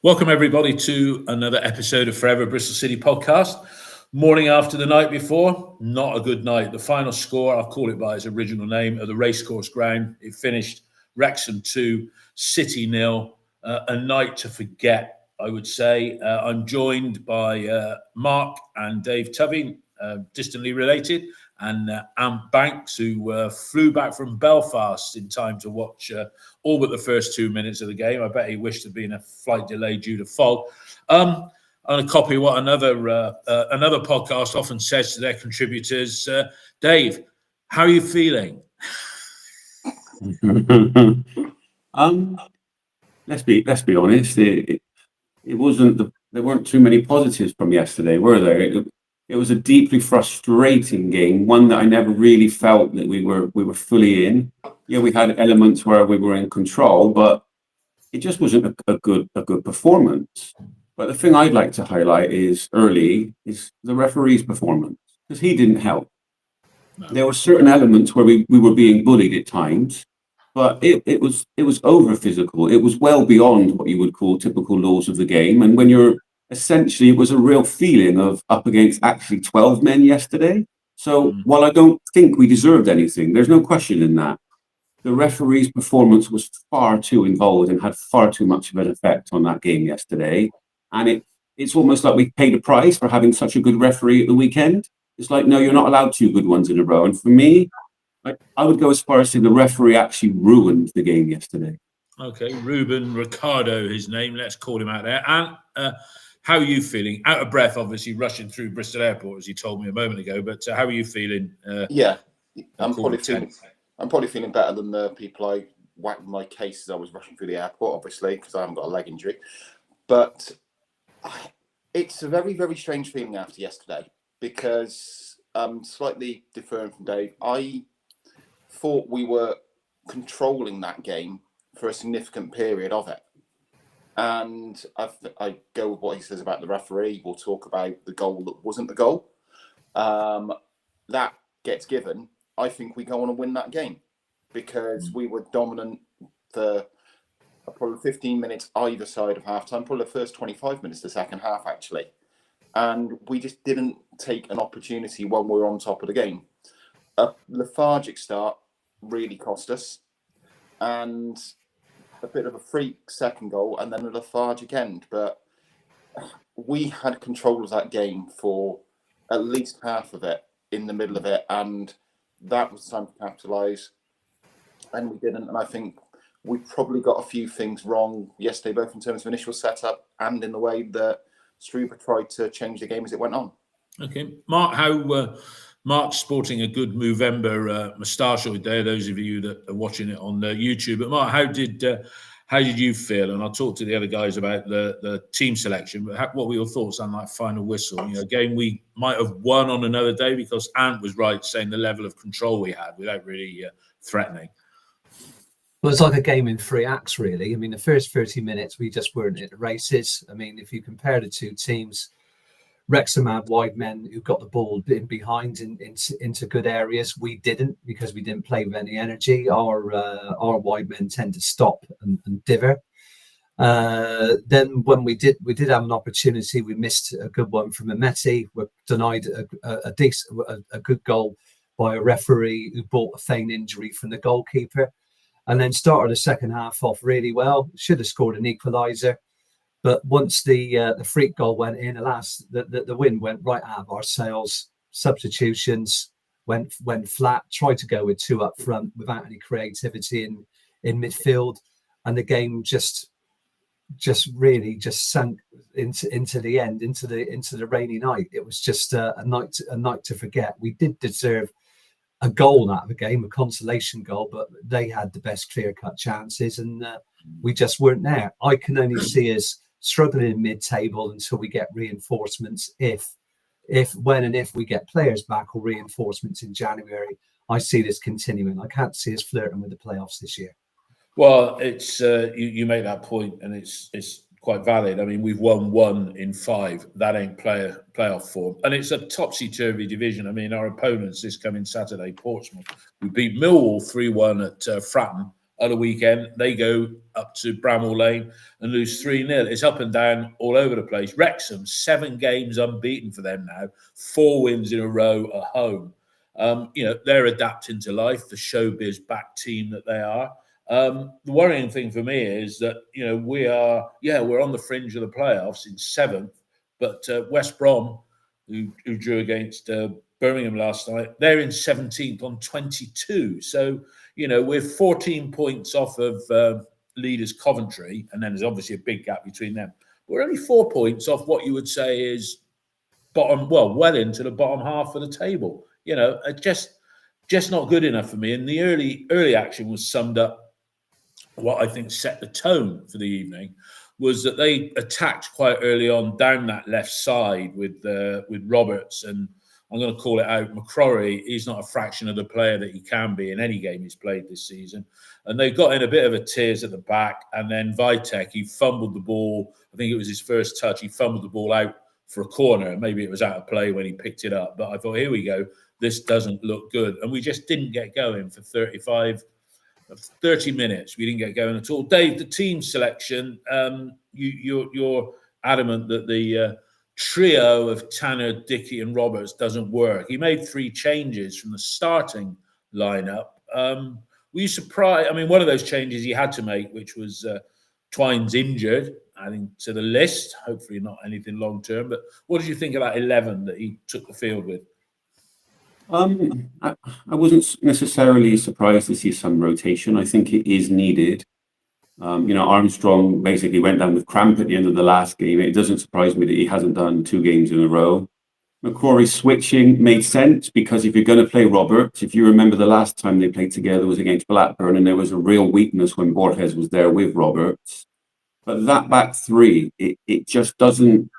Welcome, everybody, to another episode of Forever Bristol City podcast. Morning after the night before, not a good night. The final score, I'll call it by its original name, of the racecourse ground. It finished Wrexham 2, City 0. A night to forget, I would say. I'm joined by Mark and Dave Tubby, distantly related, and Ant Banks, who flew back from Belfast in time to watch all but the first 2 minutes of the game. I bet he wished there'd been a flight delay due to fog. I'm going to copy what another podcast often says to their contributors. Dave, how are you feeling? Let's be honest. It wasn't there weren't too many positives from yesterday, were there? It was a deeply frustrating game, one that I never really felt that we were fully in. Yeah, we had elements where we were in control, but it just wasn't a good performance. But the thing I'd like to highlight is the referee's performance, because he didn't help. No. There were certain elements where we were being bullied at times, but it was over physical. It was well beyond what you would call typical laws of the game. And when you're essentially, it was a real feeling of up against actually 12 men yesterday. So while I don't think we deserved anything, there's no question in that. The referee's performance was far too involved and had far too much of an effect on that game yesterday. And it's almost like we paid a price for having such a good referee at the weekend. It's like, no, you're not allowed two good ones in a row. And for me, I would go as far as saying the referee actually ruined the game yesterday. Okay, Ruben Ricardo, his name. Let's call him out there. And how are you feeling? Out of breath, obviously, rushing through Bristol Airport, as you told me a moment ago. But how are you feeling? I'm probably feeling better than the people I whacked in my case as I was rushing through the airport, obviously, because I haven't got a leg injury. But it's a very, very strange feeling after yesterday, because slightly different from Dave. I thought we were controlling that game for a significant period of it. And I go with what he says about the referee. We'll talk about the goal that wasn't the goal. That gets given. I think we go on and win that game, because we were dominant for probably 15 minutes either side of halftime, probably the first 25 minutes of the second half, actually. And we just didn't take an opportunity when we were on top of the game. A lethargic start really cost us, and a bit of a freak second goal, and then a lethargic end. But we had control of that game for at least half of it, in the middle of it, and that was time to capitalise, and we didn't. And I think we probably got a few things wrong yesterday, both in terms of initial setup and in the way that Struber tried to change the game as it went on. Okay, Mark, Mark's sporting a good Movember moustache there. Those of you that are watching it on YouTube. But Mark, how did you feel? And I'll talk to the other guys about the team selection. But what were your thoughts on that final whistle? You know, a game we might have won on another day, because Ant was right saying the level of control we had without really threatening. Well, it's like a game in three acts, really. I mean, the first 30 minutes, we just weren't at the races. I mean, if you compare the two teams, Wrexham had wide men who got the ball in behind into good areas. We didn't, because we didn't play with any energy. Our wide men tend to stop and diver. Then when we did have an opportunity, we missed a good one from Ameti. We're denied a good goal by a referee who brought a feign injury from the goalkeeper, and then started the second half off really well. Should have scored an equaliser. But once the freak goal went in, alas, the wind went right out of our sails. Substitutions went flat. Tried to go with two up front without any creativity in midfield, and the game just really sunk into the end, into the rainy night. It was just a night to forget. We did deserve a goal out of the game, a consolation goal, but they had the best clear-cut chances, and we just weren't there. I can only see us struggling in mid-table until we get reinforcements. If we get players back or reinforcements in January, I see this continuing. I can't see us flirting with the playoffs this year. Well, it's you make that point, and it's quite valid. I mean, we've won 1 in 5. That ain't playoff form, and it's a topsy-turvy division. I mean, our opponents this coming Saturday, Portsmouth. We beat Millwall 3-1 at Fratton other weekend, they go up to Bramall Lane and lose 3-0. It's up and down all over the place. Wrexham, 7 games unbeaten for them now, 4 wins in a row at home. They're adapting to life, the showbiz back team that they are. The worrying thing for me is that, we're on the fringe of the playoffs in 7th, but West Brom, who drew against Birmingham last night, they're in 17th on 22. So, we're 14 points off of leaders Coventry, and then there's obviously a big gap between them. We're only 4 points off what you would say is well into the bottom half of the table. Just not good enough for me. And the early action was summed up. What I think set the tone for the evening was that they attacked quite early on down that left side with Roberts, and I'm going to call it out, McCrory. He's not a fraction of the player that he can be in any game he's played this season. And they got in a bit of a tears at the back, and then Vitek, he fumbled the ball. I think it was his first touch. He fumbled the ball out for a corner. Maybe it was out of play when he picked it up. But I thought, here we go. This doesn't look good. And we just didn't get going for 30 minutes. We didn't get going at all. Dave, the team selection, you're adamant that the trio of Tanner, Dickey and Roberts doesn't work. He made 3 changes from the starting lineup. Were you surprised? I mean, one of those changes he had to make, which was Twine's injured, adding to the list, hopefully not anything long term. But what did you think about 11 that he took the field with? I wasn't necessarily surprised to see some rotation. I think it is needed. Armstrong basically went down with cramp at the end of the last game. It doesn't surprise me that he hasn't done 2 games in a row. McCrory switching made sense because if you're going to play Roberts, if you remember the last time they played together was against Blackburn, and there was a real weakness when Borges was there with Roberts. But that back 3, it just doesn't,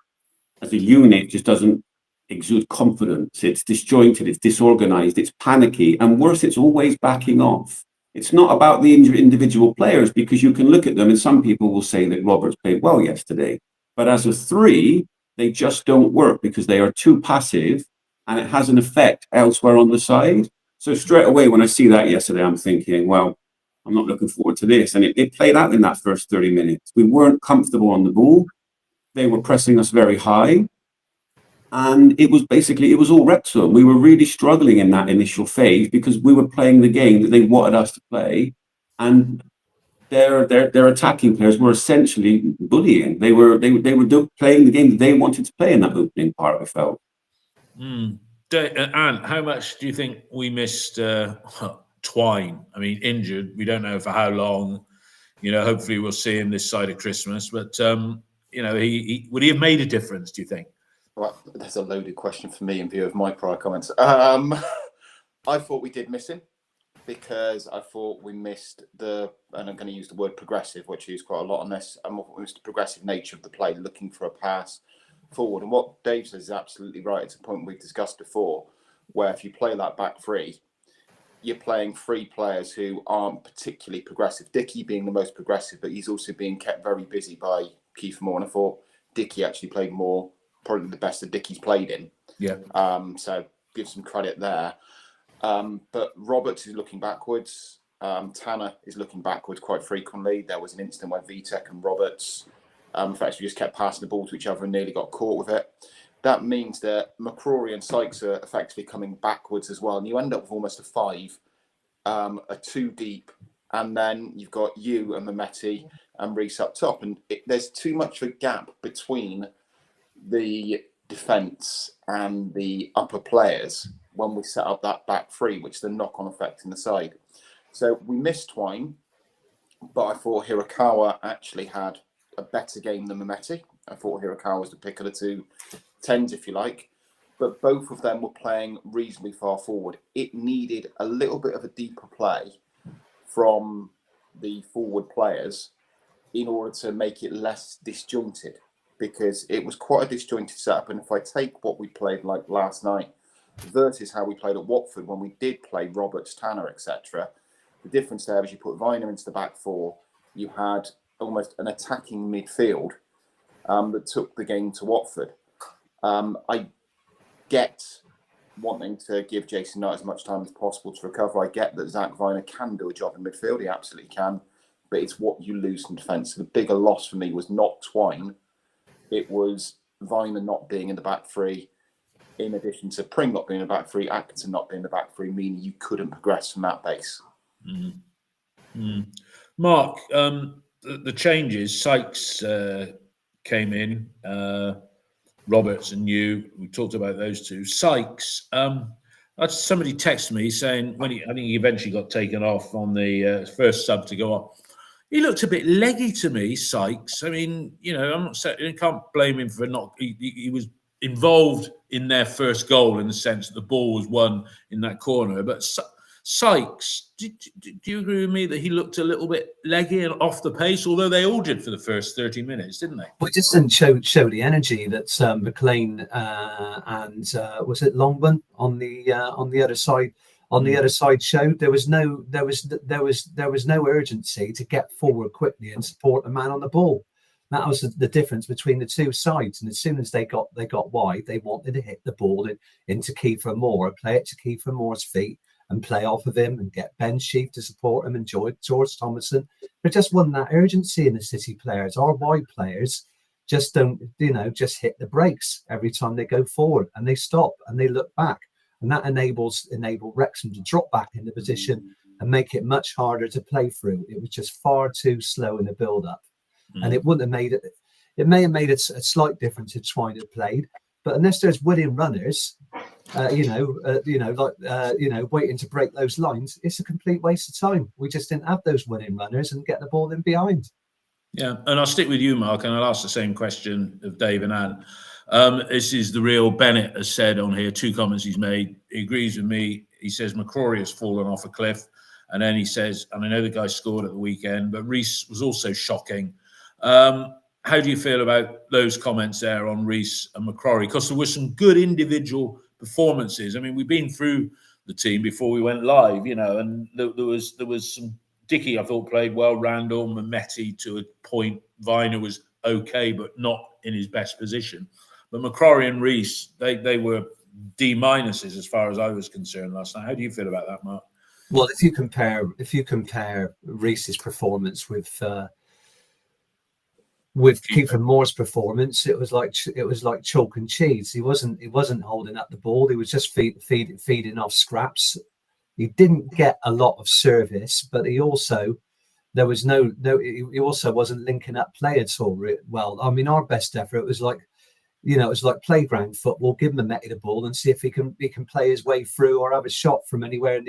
as a unit, just doesn't exude confidence. It's disjointed, it's disorganized, it's panicky, and worse, it's always backing off. It's not about the individual players, because you can look at them and some people will say that Roberts played well yesterday. But as a 3, they just don't work because they are too passive, and it has an effect elsewhere on the side. So straight away, when I see that yesterday, I'm thinking, well, I'm not looking forward to this. And it played out in that first 30 minutes. We weren't comfortable on the ball. They were pressing us very high. And it was all Wrexham. We were really struggling in that initial phase because we were playing the game that they wanted us to play. And their attacking players were essentially bullying. They were playing the game that they wanted to play in that opening part, I felt. And how much do you think we missed Twine? I mean, injured. We don't know for how long. Hopefully we'll see him this side of Christmas. But, he would he have made a difference, do you think? Well, that's a loaded question for me in view of my prior comments. I thought we did miss him because I thought we missed and I'm going to use the word progressive, which I use quite a lot on this. I missed the progressive nature of the play, looking for a pass forward. And what Dave says is absolutely right. It's a point we've discussed before, where if you play that back 3, you're playing 3 players who aren't particularly progressive. Dickey being the most progressive, but he's also being kept very busy by Keith Moore. And I thought Dickey actually played more, probably the best that Dickey's played in. Yeah. So give some credit there. But Roberts is looking backwards. Tanner is looking backwards quite frequently. There was an instant where Vitek and Roberts, in fact, we just kept passing the ball to each other and nearly got caught with it. That means that McCrory and Sykes are effectively coming backwards as well. And you end up with almost a 5, a 2 deep. And then you've got you and Mehmeti and Reece up top. And there's too much of a gap between the defence and the upper players when we set up that back 3, which is the knock-on effect in the side. So we missed Twine, but I thought Hirakawa actually had a better game than Mehmeti. I thought Hirakawa was the pick of the 2 10s, if you like, but both of them were playing reasonably far forward. It needed a little bit of a deeper play from the forward players in order to make it less disjointed, because it was quite a disjointed setup. And if I take what we played like last night versus how we played at Watford when we did play Roberts, Tanner, etc., the difference there is you put Viner into the back 4, you had almost an attacking midfield that took the game to Watford. I get wanting to give Jason Knight as much time as possible to recover. I get that Zach Viner can do a job in midfield. He absolutely can. But it's what you lose from defence. So the bigger loss for me was not Twine. It was Viner not being in the back three, in addition to Pring not being in the back three, Atkinson not being in the back three, meaning you couldn't progress from that base. Mark, the changes, Sykes came in, Roberts and you, we talked about those two. Sykes, somebody texted me saying I think he eventually got taken off on the first sub to go off. He looked a bit leggy to me, Sykes. I mean, I'm not saying I can't blame him for not. He was involved in their first goal in the sense that the ball was won in that corner. But Sykes, do you agree with me that he looked a little bit leggy and off the pace? Although they all did for the first 30 minutes, didn't they? Well, it just didn't show the energy that McLean and was it Longman on the other side. On the other side showed there was no urgency to get forward quickly and support the man on the ball. That was the difference between the two sides. And as soon as they got wide, they wanted to hit the ball into Kiefer Moore, play it to Kiefer Moore's feet and play off of him and get Ben Sheaf to support him and George Thomason. There just wasn't that urgency in the City players. Our wide players just don't, just hit the brakes every time they go forward and they stop and they look back. And that enabled Wrexham to drop back into position and make it much harder to play through. It was just far too slow in the build-up. And it wouldn't have made it. It may have made a slight difference if Twine had played, but unless there's winning runners, waiting to break those lines, it's a complete waste of time. We just didn't have those winning runners and get the ball in behind. Yeah, and I'll stick with you, Mark, and I'll ask the same question of Dave and Anne. This is the real Bennett has said on here, 2 comments he's made. He agrees with me. He says McCrory has fallen off a cliff. And then he says, and I know the guy scored at the weekend, but Reece was also shocking. How do you feel about those comments there on Reece and McCrory? Because there were some good individual performances. I mean, we've been through the team before we went live, and there was some. Dickey, I thought, played well. Randall, Mehmeti to a point. Viner was okay, but not in his best position. But McCrory and Reece, they were D- as far as I was concerned last night. How do you feel about that, Mark? Well, if you compare Reece's performance with Kiefer Moore's performance, it was like chalk and cheese. He wasn't holding up the ball. He was just feeding off scraps. He didn't get a lot of service, but he also wasn't linking up play at all well. I mean, our best effort was like playground football. Give him a Mehmeti the ball and see if he can play his way through or have a shot from anywhere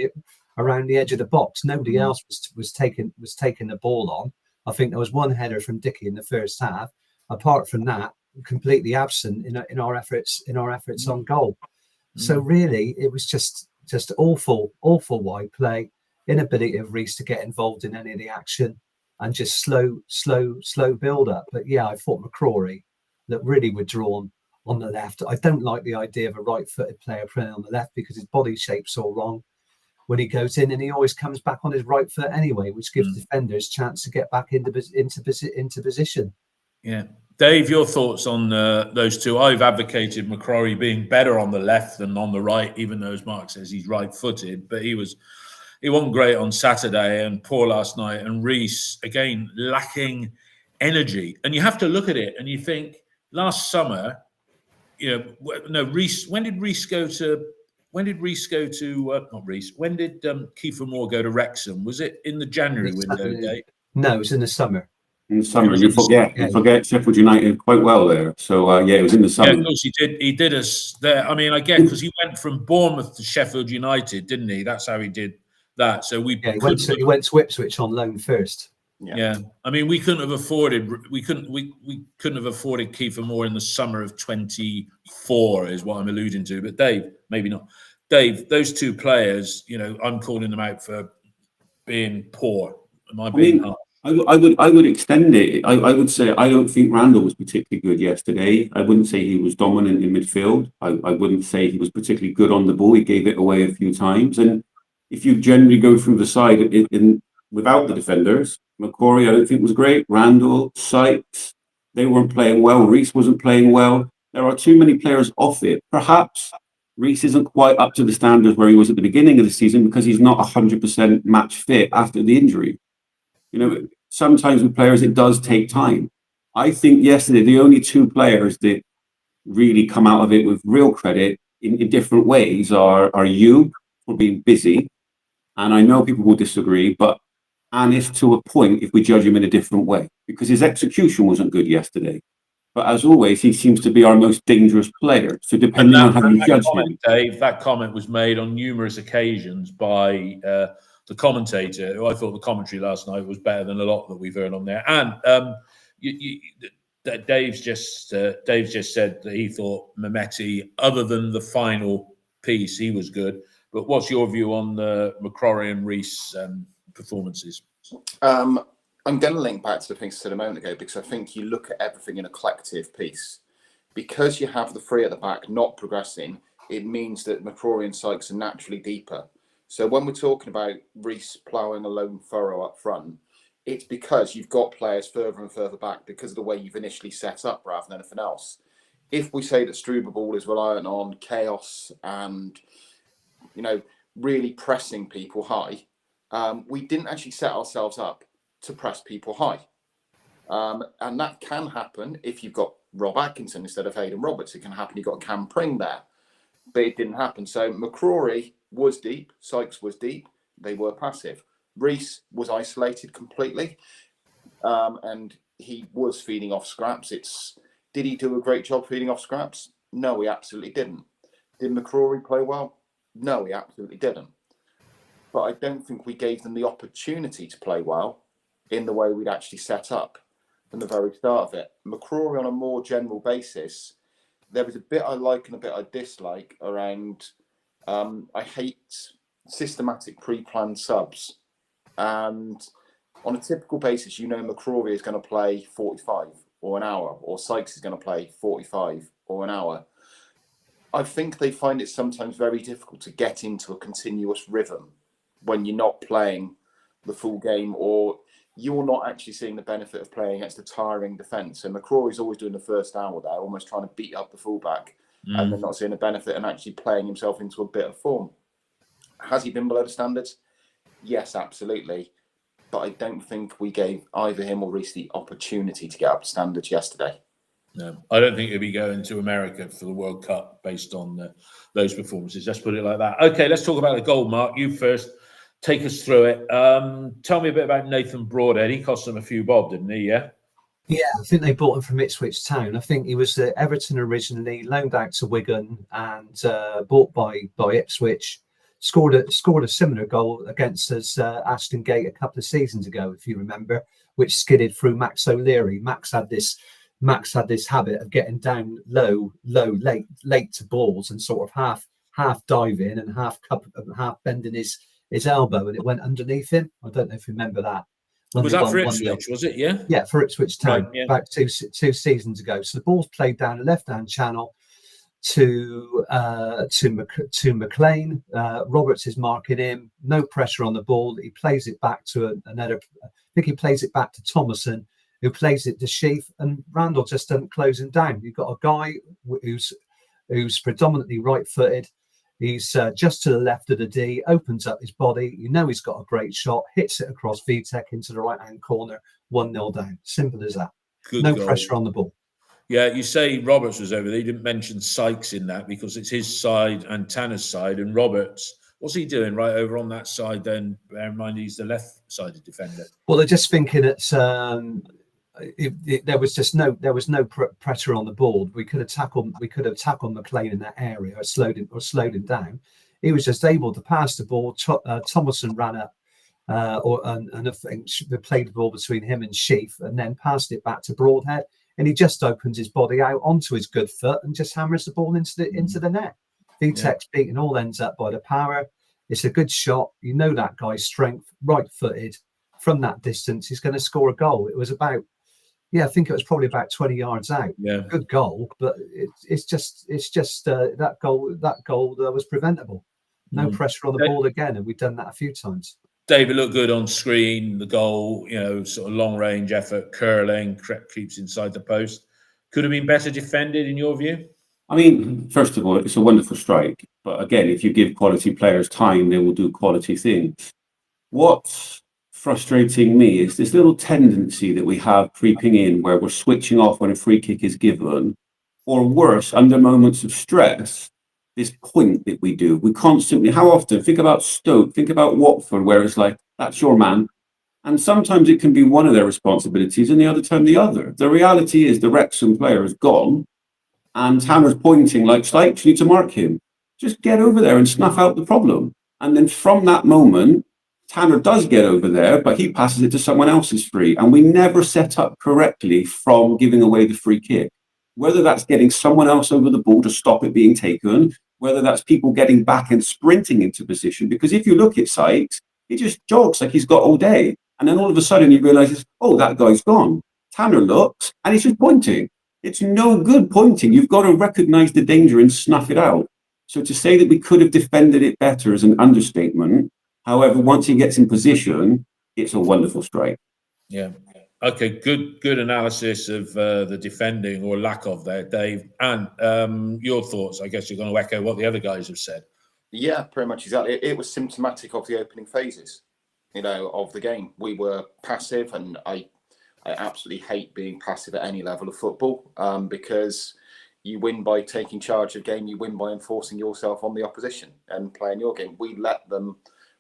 around the edge of the box. Nobody else was taking the ball on. I think there was one header from Dickey in the first half. Apart from that, completely absent in our efforts on goal. So really, it was just awful wide play, inability of Reece to get involved in any of the action, and just slow build up. But yeah, I thought McCrory looked really withdrawn on the left. I don't like the idea of a right-footed player playing on the left because his body shape's all wrong when he goes in, and he always comes back on his right foot anyway, which gives defenders chance to get back into position. Yeah. Dave, your thoughts on those two? I've advocated McCrory being better on the left than on the right, even though, as Mark says, he's right-footed. But he wasn't great on Saturday and poor last night. And Reece, again, lacking energy. And you have to look at it and you think, last summer, Reece. When did Kiefer Moore go to Wrexham? Was it in the January window, Dave? No, it was in the summer. In the summer, you forget Sheffield United quite well there. So it was in the summer. Yeah, of course he did. He did us there. I mean, I guess because he went from Bournemouth to Sheffield United, didn't he? That's how he did that. So he went to Ipswich on loan first. Yeah. I mean, we couldn't have afforded Kiefer Moore in the summer of 24, is what I'm alluding to. But Dave, maybe not. Dave, those two players, I'm calling them out for being poor. Am I being hard? I would extend it. I would say I don't think Randall was particularly good yesterday. I wouldn't say he was dominant in midfield. I wouldn't say he was particularly good on the ball. He gave it away a few times. And if you generally go through the side without the defenders, McCrory I don't think was great. Randall, Sykes, they weren't playing well. Reece wasn't playing well. There are too many players off it. Perhaps Reece isn't quite up to the standards where he was at the beginning of the season because he's not 100% match fit after the injury. You know, sometimes with players, it does take time. I think yesterday, the only two players that really come out of it with real credit in different ways are you for being busy. And I know people will disagree, but Anis to a point if we judge him in a different way, because his execution wasn't good yesterday. But as always, he seems to be our most dangerous player. So depending on how you judge him. Dave, that comment was made on numerous occasions by the commentator, who I thought the commentary last night was better than a lot that we've heard on there. And Dave's just said that he thought Mehmeti, other than the final piece, he was good. But what's your view on the McCrory and Reece performances? I'm going to link back to the things I said a moment ago, because I think you look at everything in a collective piece. Because you have the three at the back not progressing, it means that McCrory and Sykes are naturally deeper. So when we're talking about Reece ploughing a lone furrow up front, it's because you've got players further and further back because of the way you've initially set up rather than anything else. If we say that Struber Ball is reliant on chaos and, you know, really pressing people high, we didn't actually set ourselves up to press people high. And that can happen if you've got Rob Atkinson instead of Hayden Roberts. It can happen you've got Cam Pring there. But it didn't happen. So McCrory was deep. Sykes was deep. They were passive. Reece was isolated completely. And he was feeding off scraps. Did he do a great job feeding off scraps? No, he absolutely didn't. Did McCrory play well? No, he absolutely didn't. But I don't think we gave them the opportunity to play well in the way we'd actually set up from the very start of it. McCrory, on a more general basis, there was a bit I like and a bit I dislike around. I hate systematic pre-planned subs. And on a typical basis, you know McCrory is going to play 45 or an hour, or Sykes is going to play 45 or an hour. I think they find it sometimes very difficult to get into a continuous rhythm when you're not playing the full game, or you're not actually seeing the benefit of playing against a tiring defence. And McCrory's always doing the first hour there, almost trying to beat up the fullback, and then not seeing the benefit and actually playing himself into a bit of form. Has he been below the standards? Yes, absolutely. But I don't think we gave either him or Reece the opportunity to get up to standards yesterday. No, I don't think he'll be going to America for the World Cup based on those performances. Let's put it like that. Okay, let's talk about the goal, Mark. You first. Take us through it. Tell me a bit about Nathan Broadhead. He cost them a few bob, didn't he? Yeah. Yeah, I think they bought him from Ipswich Town. I think he was at Everton originally, loaned out to Wigan, and bought by Ipswich. Scored a similar goal against us Ashton Gate a couple of seasons ago, if you remember, which skidded through Max O'Leary. Max had this habit of getting down low, late to balls, and sort of half diving and half bending his elbow, and it went underneath him. I don't know if you remember that. Was that for Ipswich, was it? Yeah. Yeah, for Ipswich Town, right, yeah. About two seasons ago. So the ball's played down the left-hand channel to McLean. Roberts is marking him. No pressure on the ball. He plays it back to another. I think he plays it back to Thomason, who plays it to Sheaf, and Randall just doesn't close him down. You've got a guy who's predominantly right-footed. He's just to the left of the D, opens up his body. You know he's got a great shot, hits it across VTech into the right-hand corner, 1-0 down. Simple as that. Good no goal. Pressure on the ball. Yeah, you say Roberts was over there. You didn't mention Sykes in that because it's his side and Tanner's side. And Roberts, what's he doing right over on that side then? Bear in mind, he's the left-sided defender. Well, they're just thinking that there was no pressure on the ball. We could have tackled McLean in that area or slowed him down. He was just able to pass the ball. Thomason ran up, and I think they played the ball between him and Sheaf, and then passed it back to Broadhead, and he just opens his body out onto his good foot and just hammers the ball into the net. VTech's beating all ends up by the power. It's a good shot. You know that guy's strength, right-footed. From that distance, he's going to score a goal. It was about. Yeah, I think it was probably about 20 yards out. Yeah, good goal, but it's just that goal that was preventable. No pressure on the ball again, and we've done that a few times. David looked good on screen. The goal, sort of long range effort, curling, keeps inside the post. Could have been better defended in your view. I mean, first of all, it's a wonderful strike. But again, if you give quality players time, they will do quality things. What's frustrating me is this little tendency that we have creeping in where we're switching off when a free kick is given, or worse, under moments of stress, this point that we do. We constantly, how often, think about Stoke, think about Watford, where it's like, that's your man. And sometimes it can be one of their responsibilities and the other time the other. The reality is the Wrexham player is gone and Tanner's pointing like, Sykes, you need to mark him. Just get over there and snuff out the problem. And then from that moment, Tanner does get over there, but he passes it to someone else's free. And we never set up correctly from giving away the free kick. Whether that's getting someone else over the ball to stop it being taken, whether that's people getting back and sprinting into position. Because if you look at Sykes, he just jogs like he's got all day. And then all of a sudden he realizes, oh, that guy's gone. Tanner looks and he's just pointing. It's no good pointing. You've got to recognize the danger and snuff it out. So to say that we could have defended it better is an understatement. However, once he gets in position, it's a wonderful strike. Yeah. Okay. Good analysis of the defending or lack of there, Dave. And your thoughts? I guess you're going to echo what the other guys have said. Yeah, pretty much exactly. It was symptomatic of the opening phases, of the game. We were passive, and I absolutely hate being passive at any level of football, because you win by taking charge of game. You win by enforcing yourself on the opposition and playing your game. We let them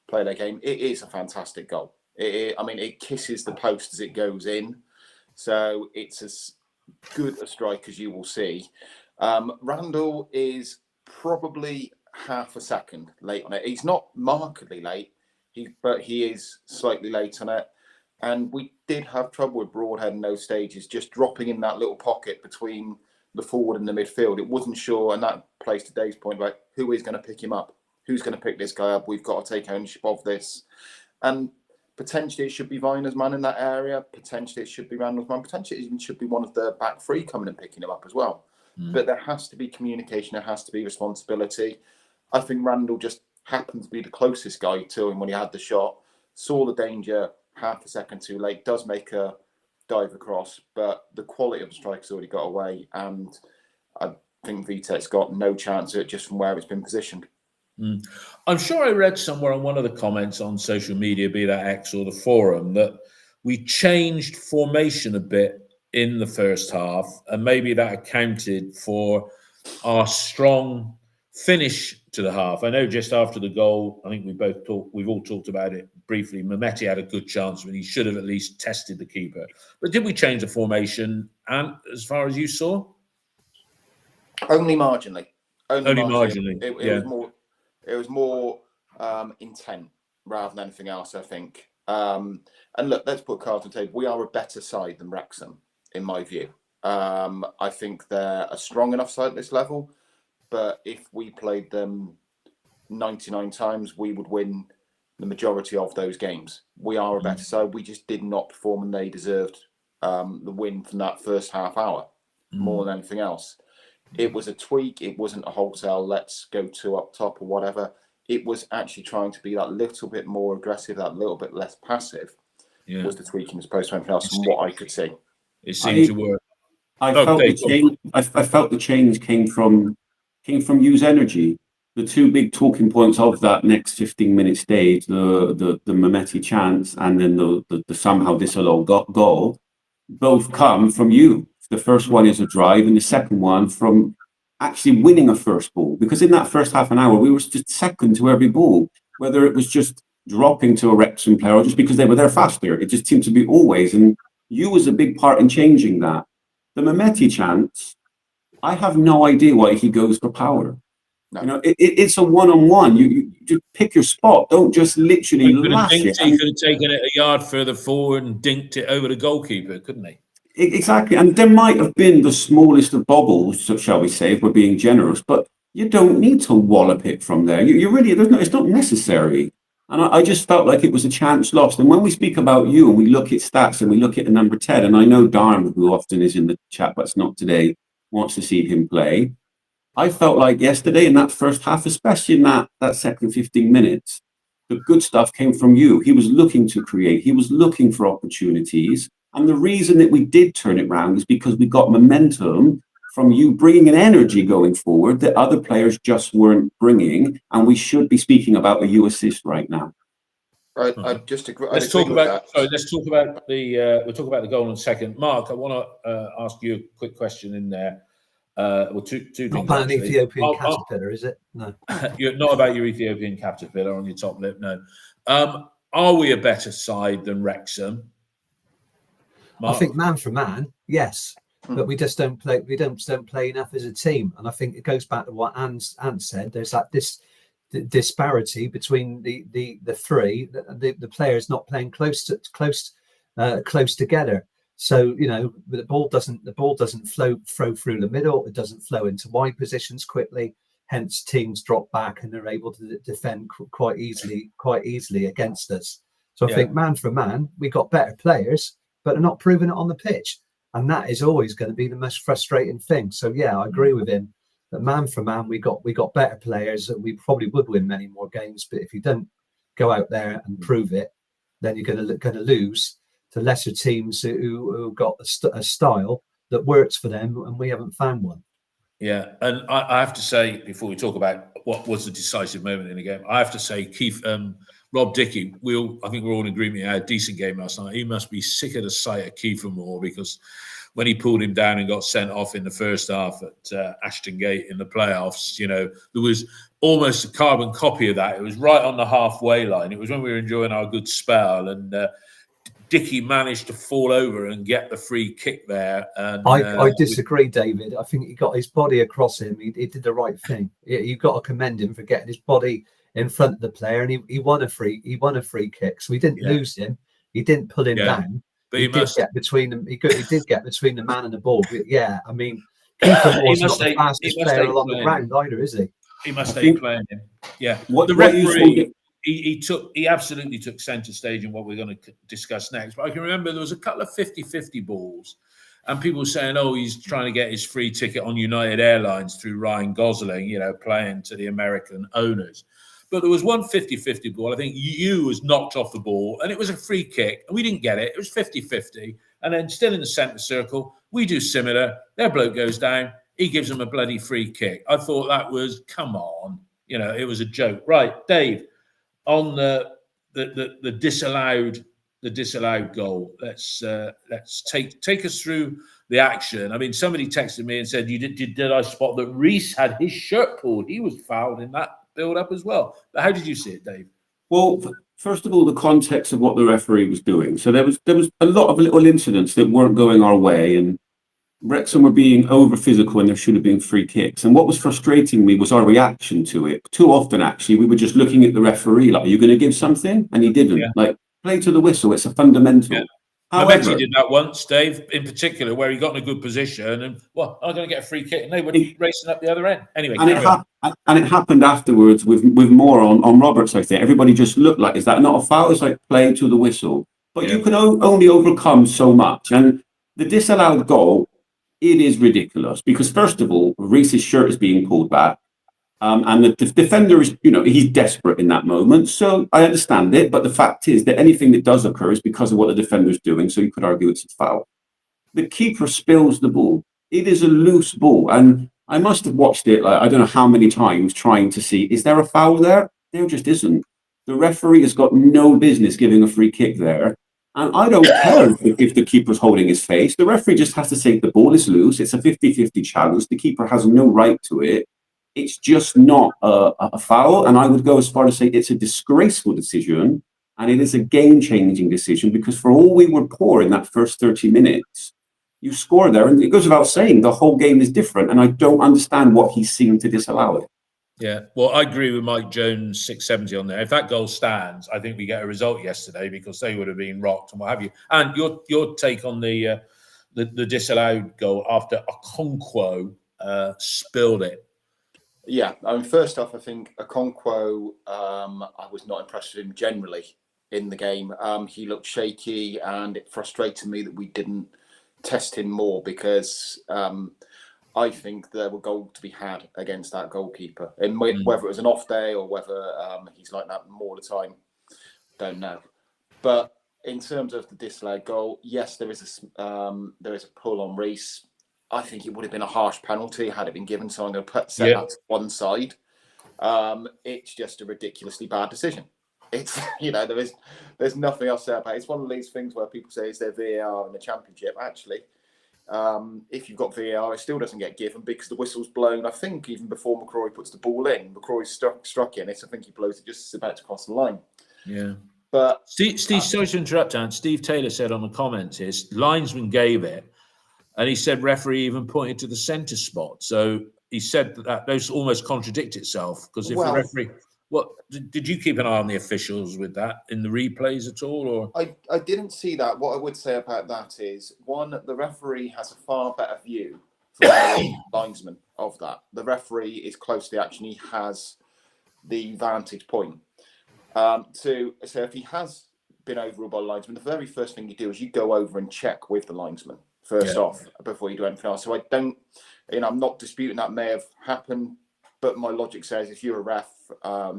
play their game. It is a fantastic goal. It kisses the post as it goes in. So it's as good a strike as you will see. Randall is probably half a second late on it. He's not markedly late, but he is slightly late on it. And we did have trouble with Broadhead in those stages, just dropping in that little pocket between the forward and the midfield. It wasn't sure, and that plays to Dave's point about who is going to pick him up. Who's going to pick this guy up? We've got to take ownership of this. And potentially it should be Viner's man in that area. Potentially it should be Randall's man. Potentially it even should be one of the back three coming and picking him up as well. But there has to be communication. There has to be responsibility. I think Randall just happened to be the closest guy to him when he had the shot, saw the danger half a second too late, does make a dive across, but the quality of the strike has already got away, and I think Vitek's got no chance of it just from where it's been positioned. I'm sure I read somewhere on one of the comments on social media, be that X or the forum, that we changed formation a bit in the first half, and maybe that accounted for our strong finish to the half. I know just after the goal, I think we've all talked about it briefly. Mehmeti had a good chance when he should have at least tested the keeper. But did we change the formation? And as far as you saw, only marginally. Only marginally. It was more intent rather than anything else, I think. And look, let's put cards on the table. We are a better side than Wrexham, in my view. I think they're a strong enough side at this level. But if we played them 99 times, we would win the majority of those games. We are a better side. We just did not perform, and they deserved the win from that first half hour more than anything else. It was a tweak. It wasn't a wholesale, let's go two up top or whatever. It was actually trying to be that little bit more aggressive, that little bit less passive. Was the tweaking as opposed to anything else from what I could see. It seemed to work. I felt the change came from use energy. The two big talking points of that next 15-minute stage, the Mehmeti chance and then the somehow disallowed goal, both come from you. The first one is a drive, and the second one from actually winning a first ball. Because in that first half an hour, we were just second to every ball, whether it was just dropping to a Wrexham player or just because they were there faster. It just seemed to be always, and you was a big part in changing that. The Mehmeti chance, I have no idea why he goes for power. No. It's a one-on-one. You just pick your spot. Don't just literally lash it. He could have taken it a yard further forward and dinked it over the goalkeeper, couldn't he? Exactly. And there might have been the smallest of bobbles, so shall we say, if we're being generous, but you don't need to wallop it from there. You really, it's not necessary. And I just felt like it was a chance lost. And when we speak about you and we look at stats and we look at the number 10, and I know Darm, who often is in the chat, but it's not today, wants to see him play. I felt like yesterday in that first half, especially in that second 15 minutes, the good stuff came from you. He was looking to create. He was looking for opportunities. And the reason that we did turn it around is because we got momentum from you bringing an energy going forward that other players just weren't bringing. And we should be speaking about a you assist right now. I just agree. Let's talk about. Sorry, let's talk about the. We'll talk about the goal in a second. Mark, I want to ask you a quick question in there. Well, two things. Not about actually. an Ethiopian caterpillar, is it? No. You're not about your Ethiopian caterpillar on your top lip. No. Are we a better side than Wrexham? Mark? I think man for man, yes, but we just don't play. We don't play enough as a team, and I think it goes back to what Ant said. There's that disparity between the three. The players not playing close together. So the ball doesn't flow through the middle. It doesn't flow into wide positions quickly. Hence, teams drop back and they're able to defend quite easily against us. So I think man for man, we got better players, but they're not proving it on the pitch, and that is always going to be the most frustrating thing. So yeah, I agree with him that man for man, we got better players, and we probably would win many more games. But if you don't go out there and prove it, then you're going to lose to lesser teams who got a style that works for them, and we haven't found one. Yeah, and I have to say, before we talk about what was the decisive moment in the game, I have to say, Keith, Rob Dickey, I think we're all in agreement. He had a decent game last night. He must be sick of the sight of Kiefer Moore, because when he pulled him down and got sent off in the first half at Ashton Gate in the playoffs, there was almost a carbon copy of that. It was right on the halfway line. It was when we were enjoying our good spell, and Dickey managed to fall over and get the free kick there. And I disagree, David. I think he got his body across him. He did the right thing. You've got to commend him for getting his body in front of the player, and he won a free kick. So he didn't lose him. He didn't pull him down. But he did get between them. He did get between the man and the ball. But yeah, I mean, Kiefer Moore's not the fastest player along the ground either, is he? He must stay playing him. Yeah. The referee, he absolutely took centre stage in what we're going to discuss next. But I can remember there was a couple of 50-50 balls, and people were saying, "Oh, he's trying to get his free ticket on United Airlines through Ryan Gosling, playing to the American owners." But there was one 50-50 ball. I think you was knocked off the ball, and it was a free kick, and we didn't get it. It was 50-50. And then still in the centre circle, we do similar. Their bloke goes down. He gives them a bloody free kick. I thought that was, come on. It was a joke. Right, Dave, on the disallowed goal, let's take us through the action. I mean, somebody texted me and said, did I spot that Reece had his shirt pulled? He was fouled in that build up as well. But how did you see it, Dave? Well, first of all, the context of what the referee was doing. So there was a lot of little incidents that weren't going our way, and Wrexham were being over physical when there should have been free kicks. And what was frustrating me was our reaction to it. Too often, actually, we were just looking at the referee like, "Are you going to give something?" And he didn't. Yeah. Like, play to the whistle. It's a fundamental. Yeah. However, Mehmeti did that once, Dave, in particular, where he got in a good position and, I'm going to get a free kick, and they were racing up the other end. Anyway, and it happened afterwards with more on Roberts, I think. Everybody just looked like, is that not a foul? It's like, play to the whistle. But you can only overcome so much. And the disallowed goal, it is ridiculous, because, first of all, Reece's shirt is being pulled back. And the defender is, he's desperate in that moment. So I understand it. But the fact is that anything that does occur is because of what the defender's doing. So you could argue it's a foul. The keeper spills the ball. It is a loose ball. And I must have watched it, I don't know how many times, trying to see, is there a foul there? There just isn't. The referee has got no business giving a free kick there. And I don't care if the keeper's holding his face. The referee just has to say the ball is loose. It's a 50-50 challenge. The keeper has no right to it. It's just not a foul. And I would go as far to say it's a disgraceful decision. And it is a game-changing decision, because for all we were poor in that first 30 minutes, you score there. And it goes without saying, the whole game is different. And I don't understand what he's seen to disallow it. Yeah, well, I agree with Mike Jones, 670 on there. If that goal stands, I think we get a result yesterday, because they would have been rocked and what have you. And your take on the disallowed goal after Okonkwo spilled it. Yeah, I mean, first off, I think Okonkwo, I was not impressed with him generally in the game. He looked shaky, and it frustrated me that we didn't test him more, because I think there were goals to be had against that goalkeeper. And whether it was an off day or whether he's like that more of the time, don't know. But in terms of the disallowed goal, yes, there is a pull on Reece. I think it would have been a harsh penalty had it been given. So I'm going to set that to one side. It's just a ridiculously bad decision. It's there's nothing else to say about it. It's one of these things where people say, is there VAR in the Championship? Actually, if you've got VAR, it still doesn't get given because the whistle's blown. I think even before McCrory puts the ball in, McCrory struck in it. I think he blows it just about to cross the line. Yeah. But Steve, sorry to interrupt, Dan. Steve Taylor said on the comments, his linesman gave it, and he said referee even pointed to the centre spot. So he said that those almost contradict itself, because if the referee, what did you keep an eye on the officials with that in the replays at all? Or I didn't see that. What I would say about that is, one, the referee has a far better view from the linesman of that. The referee is close to the action. He has the vantage point. So if he has been overruled by the linesman, the very first thing you do is you go over and check with the linesman first off before you do anything else. So I don't, I'm not disputing that may have happened, but my logic says if you're a ref, I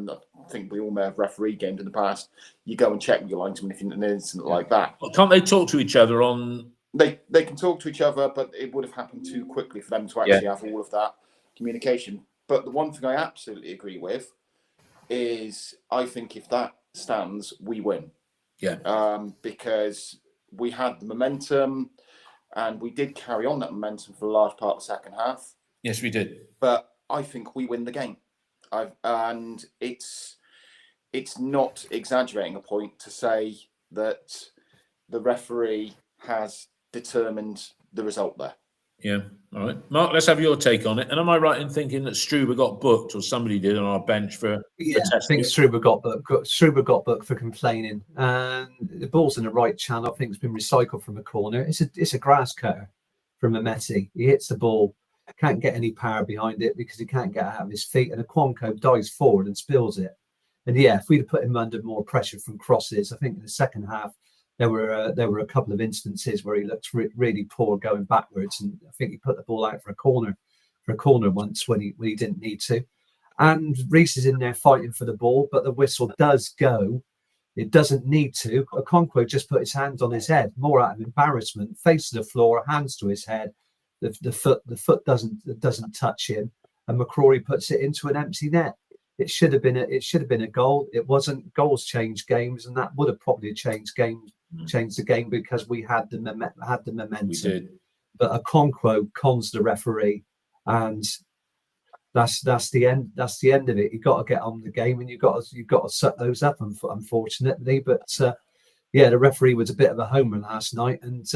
think we all may have refereed games in the past, you go and check with your linesman if you're in an incident like that. Well, can't they talk to each other on? They can talk to each other, but it would have happened too quickly for them to actually have all of that communication. But the one thing I absolutely agree with is I think if that stands, we win. Yeah. Because we had the momentum and we did carry on that momentum for a large part of the second half. Yes, we did. But I think we win the game. And it's not exaggerating a point to say that the referee has determined the result there. Yeah. All right. Mark, let's have your take on it. And am I right in thinking that Struber got booked, or somebody did on our bench for I think Struber got booked. Struber got booked for complaining. And the ball's in the right channel. I think it's been recycled from a corner. It's a grass cutter from Mehmeti. He hits the ball, can't get any power behind it because he can't get out of his feet. And Okonkwo dives forward and spills it. And if we'd have put him under more pressure from crosses, I think in the second half, there were a couple of instances where he looked really poor going backwards, and I think he put the ball out for a corner once when he didn't need to. And Reece is in there fighting for the ball, but the whistle does go. It doesn't need to. Okonkwo just put his hands on his head, more out of embarrassment, face to the floor, hands to his head. The foot doesn't touch him, and McCrory puts it into an empty net. It should have been a goal. It wasn't. Goals change games, and that would have probably changed the game because we had the momentum. We did. But Okonkwo cons the referee, and that's the end. That's the end of it. You've got to get on the game, and you've got to suck those up. Unfortunately, but the referee was a bit of a homer last night, and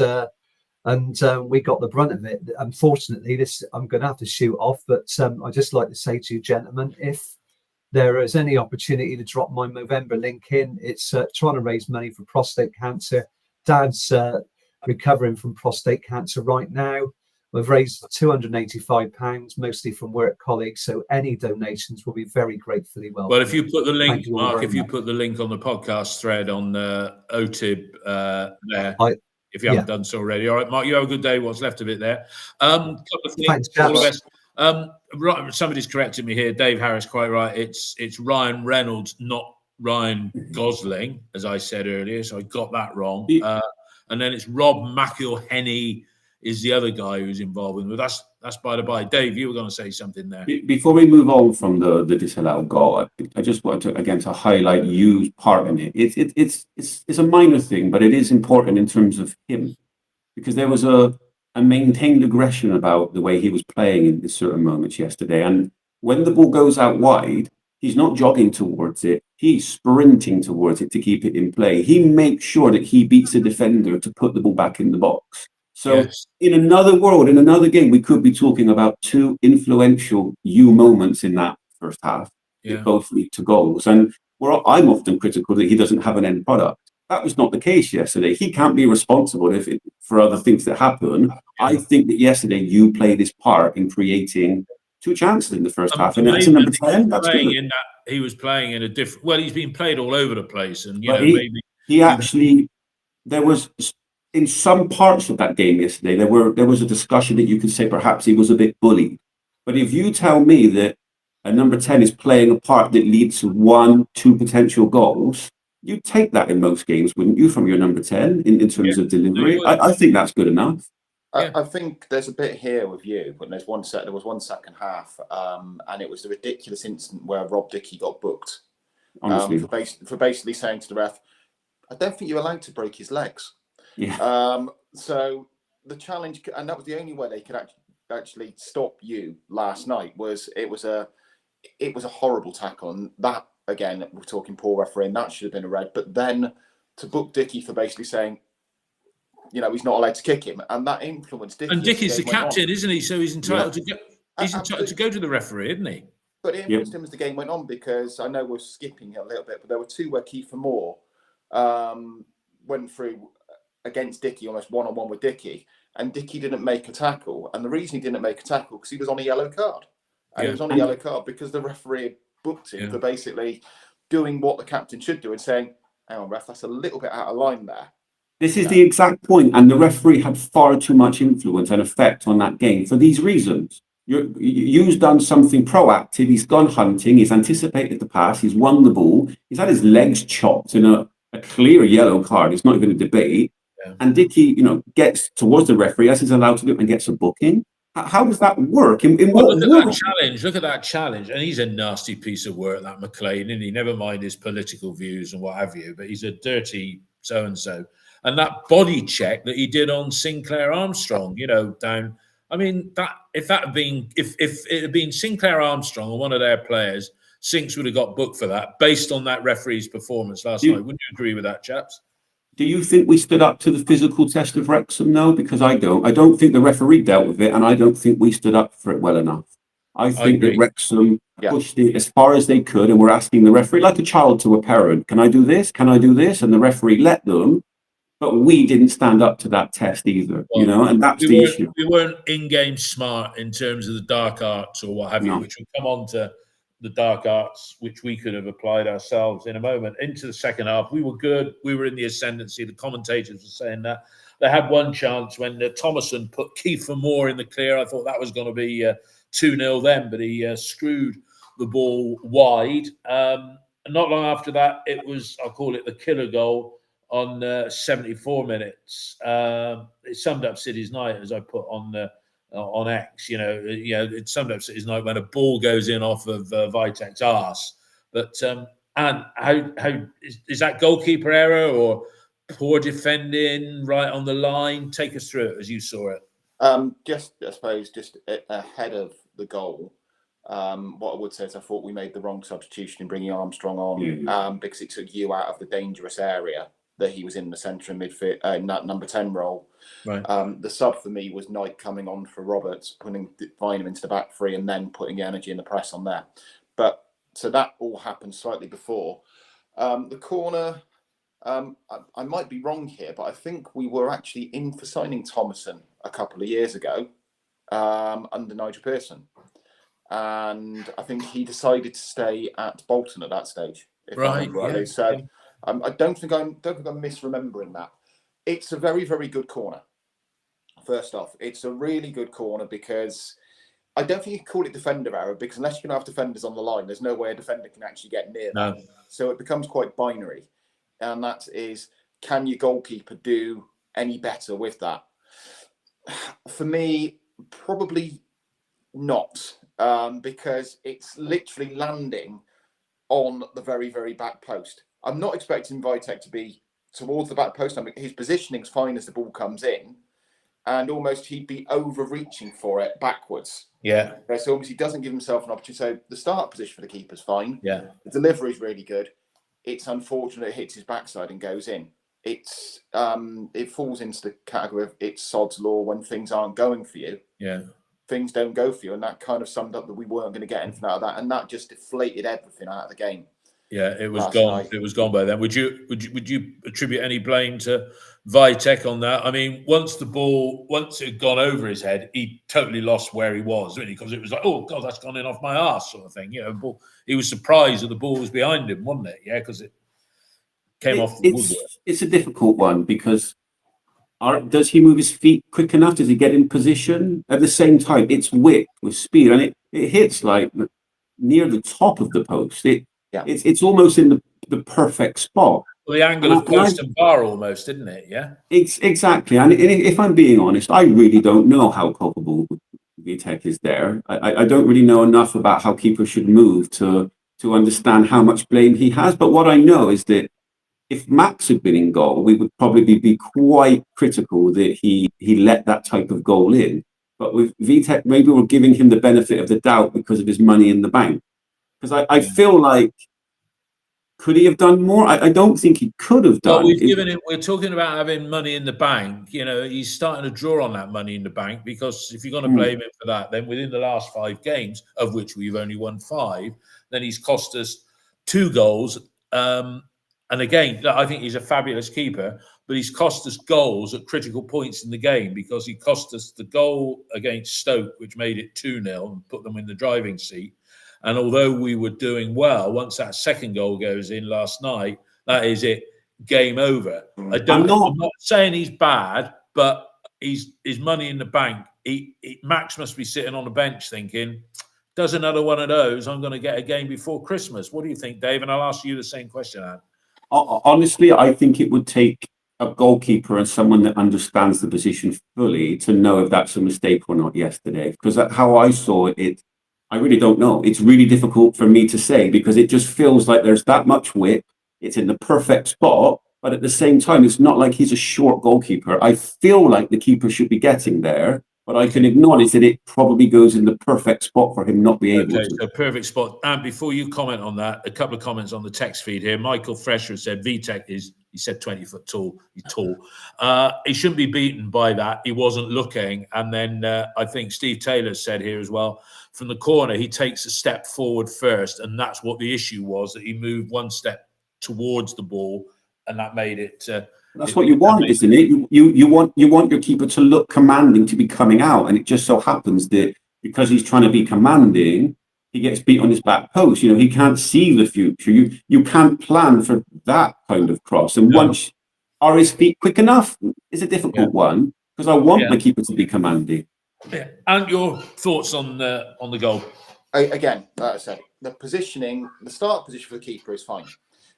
we got the brunt of it. Unfortunately, I'm going to have to shoot off, but I'd just like to say to you, gentlemen, if there is any opportunity to drop my Movember link in, it's trying to raise money for prostate cancer. Dad's recovering from prostate cancer right now. We've raised £285, mostly from work colleagues. So any donations will be very gratefully welcome. Well, if you put the link, Mark, if you put the link on the podcast thread on OTIB there, if you haven't done so already. All right, Mark, you have a good day. What's left of it there. Couple of things. Thanks, right, somebody's corrected me here. Dave Harris, quite right. It's Ryan Reynolds, not Ryan Gosling, as I said earlier. So I got that wrong. And then it's Rob McElhenney is the other guy who's involved with it. That's by the by. Dave, you were going to say something there. Before we move on from the disallowed goal, I just wanted to highlight Yu's part in it. It's a minor thing, but it is important in terms of him, because there was a maintained aggression about the way he was playing in certain moments yesterday. And when the ball goes out wide, he's not jogging towards it. He's sprinting towards it to keep it in play. He makes sure that he beats the defender to put the ball back in the box. So in another world, in another game, we could be talking about two influential moments in that first half. Yeah. That both lead to goals. And I'm often critical that he doesn't have an end product. That was not the case yesterday. He can't be responsible for other things that happen. Yeah. I think that yesterday you played his part in creating two chances in the first half, and that's a number 10. That's good. He was playing in a different. Well, he's been played all over the place, and there was in some parts of that game yesterday. There was a discussion that you could say perhaps he was a bit bullied. But if you tell me that a number 10 is playing a part that leads to 1-2 potential goals, you take that in most games, wouldn't you, from your number 10 in terms of delivery? I think that's good enough. I think there's a bit here with you, but there was one second half, and it was the ridiculous incident where Rob Dickie got booked Honestly, for basically saying to the ref, "I don't think you're allowed to break his legs." yeah. So the challenge, and that was the only way they could actually stop you last night. It was a horrible tackle, and that again, we're talking poor refereeing. That should have been a red, but then to book Dickie for basically saying, he's not allowed to kick him, and that influenced Dickie. And Dickie's the captain, isn't he? So he's entitled to go. He's entitled to go to the referee, isn't he? But it influenced him as the game went on, because I know we're skipping a little bit, but there were two where Kiefer Moore went through against Dickie, almost one-on-one with Dickie, and Dickie didn't make a tackle. And the reason he didn't make a tackle because he was on a yellow card. And he was on a yellow card because the referee booked him for basically doing what the captain should do and saying, "Hang on, ref, that's a little bit out of line there." This is the exact point, and the referee had far too much influence and effect on that game for these reasons. You've done something proactive. He's gone hunting. He's anticipated the pass. He's won the ball. He's had his legs chopped in a clear yellow card. It's not even a debate. Yeah. And Dickie, gets towards the referee as he's allowed to do and gets a booking. How does that work? Look at that challenge. And he's a nasty piece of work, that McLean, and he never mind his political views and what have you, but he's a dirty so-and-so. And that body check that he did on Sinclair Armstrong, down. I mean, if it had been Sinclair Armstrong or one of their players, Sinks would have got booked for that based on that referee's performance last night. Wouldn't you agree with that, chaps? Do you think we stood up to the physical test of Wrexham? No, because I don't. I don't think the referee dealt with it, and I don't think we stood up for it well enough. I think that Wrexham pushed it as far as they could, and we're asking the referee, like a child to a parent, "Can I do this? Can I do this?" And the referee let them. But we didn't stand up to that test either, and that's the issue. We weren't in-game smart in terms of the dark arts or what have you, which will come on to the dark arts, which we could have applied ourselves in a moment. Into the second half, we were good. We were in the ascendancy. The commentators were saying that. They had one chance when Thomason put Kiefer Moore in the clear. I thought that was going to be 2-0 then, but he screwed the ball wide. And not long after that, it was, I'll call it the killer goal on 74 minutes. It summed up City's night, as I put on X. It summed up City's night when a ball goes in off of Vitek's arse. But and how is that goalkeeper error or poor defending right on the line? Take us through it as you saw it. I suppose just ahead of the goal. What I would say is I thought we made the wrong substitution in bringing Armstrong on because it took you out of the dangerous area that he was in the centre and midfield, in that number 10 role. Right. The sub for me was Knight coming on for Roberts, finding him into the back three and then putting the energy and the press on there. But so that all happened slightly before. The corner, I might be wrong here, but I think we were actually in for signing Thomason a couple of years ago under Nigel Pearson. And I think he decided to stay at Bolton at that stage. Right. Yeah. So I don't think I'm misremembering that. It's a very, very good corner. First off, it's a really good corner because I don't think you can call it defender error because unless you're going to have defenders on the line, there's no way a defender can actually get near that. So it becomes quite binary. And that is, can your goalkeeper do any better with that? For me, probably not, because it's literally landing on the very, very back post. I'm not expecting Vitek to be towards the back post. I mean, his positioning's fine as the ball comes in, and almost he'd be overreaching for it backwards. Yeah. So almost he doesn't give himself an opportunity. So the start position for the keeper's fine. Yeah. The delivery is really good. It's unfortunate it hits his backside and goes in. It's it falls into the category of it's sod's law when things aren't going for you. Yeah. Things don't go for you, and that kind of summed up that we weren't going to get anything out of that, and that just deflated everything out of the game. Yeah, it was gone. Night. It was gone by then. Would you attribute any blame to Vitek on that? I mean, once it had gone over his head, he totally lost where he was, really, because it was like, oh God, that's gone in off my arse, sort of thing. He was surprised that the ball was behind him, wasn't it? Yeah, because it came off the woodwork. It's a difficult one because does he move his feet quick enough? Does he get in position? At the same time, it's width with speed, and it hits like near the top of the post. It's almost in the perfect spot. Well, the angle of post and bar almost, didn't it? Yeah. Exactly. And if I'm being honest, I really don't know how culpable Vitek is there. I don't really know enough about how keepers should move to understand how much blame he has. But what I know is that if Max had been in goal, we would probably be quite critical that he let that type of goal in. But with Vitek, maybe we're giving him the benefit of the doubt because of his money in the bank. Because I feel like, could he have done more? I don't think he could have done. Well, we've given him. We're talking about having money in the bank. You know, he's starting to draw on that money in the bank, because if you're going to blame him for that, then within the last 5 games, of which we've only won 5, then he's cost us 2 goals. And again, I think he's a fabulous keeper, but he's cost us goals at critical points in the game, because he cost us the goal against Stoke, which made it 2-0 and put them in the driving seat. And although we were doing well, once that second goal goes in last night, that is it, game over. I'm not saying he's bad, but his money in the bank. Max must be sitting on the bench thinking, does another one of those, I'm going to get a game before Christmas. What do you think, Dave? And I'll ask you the same question, Anne. Honestly, I think it would take a goalkeeper and someone that understands the position fully to know if that's a mistake or not yesterday. Because how I saw it, I really don't know. It's really difficult for me to say, because it just feels like there's that much width. It's in the perfect spot, but at the same time, it's not like he's a short goalkeeper. I feel like the keeper should be getting there, but I can acknowledge that it probably goes in the perfect spot for him not be able to. So perfect spot. And before you comment on that, a couple of comments on the text feed here. Michael Fresher said Vitek he said 20 foot tall. He's tall. He shouldn't be beaten by that. He wasn't looking. And then I think Steve Taylor said here as well, from the corner, he takes a step forward first. And that's what the issue was, that he moved one step towards the ball, and that made it. That's what you want, isn't it? You want your keeper to look commanding, to be coming out. And it just so happens that because he's trying to be commanding, he gets beat on his back post. You know, he can't see the future. You can't plan for that kind of cross. And once, are his feet quick enough? Is a difficult one, because I want my keeper to be commanding. Yeah. And your thoughts on the goal? Again, like I said, the positioning, the start position for the keeper is fine.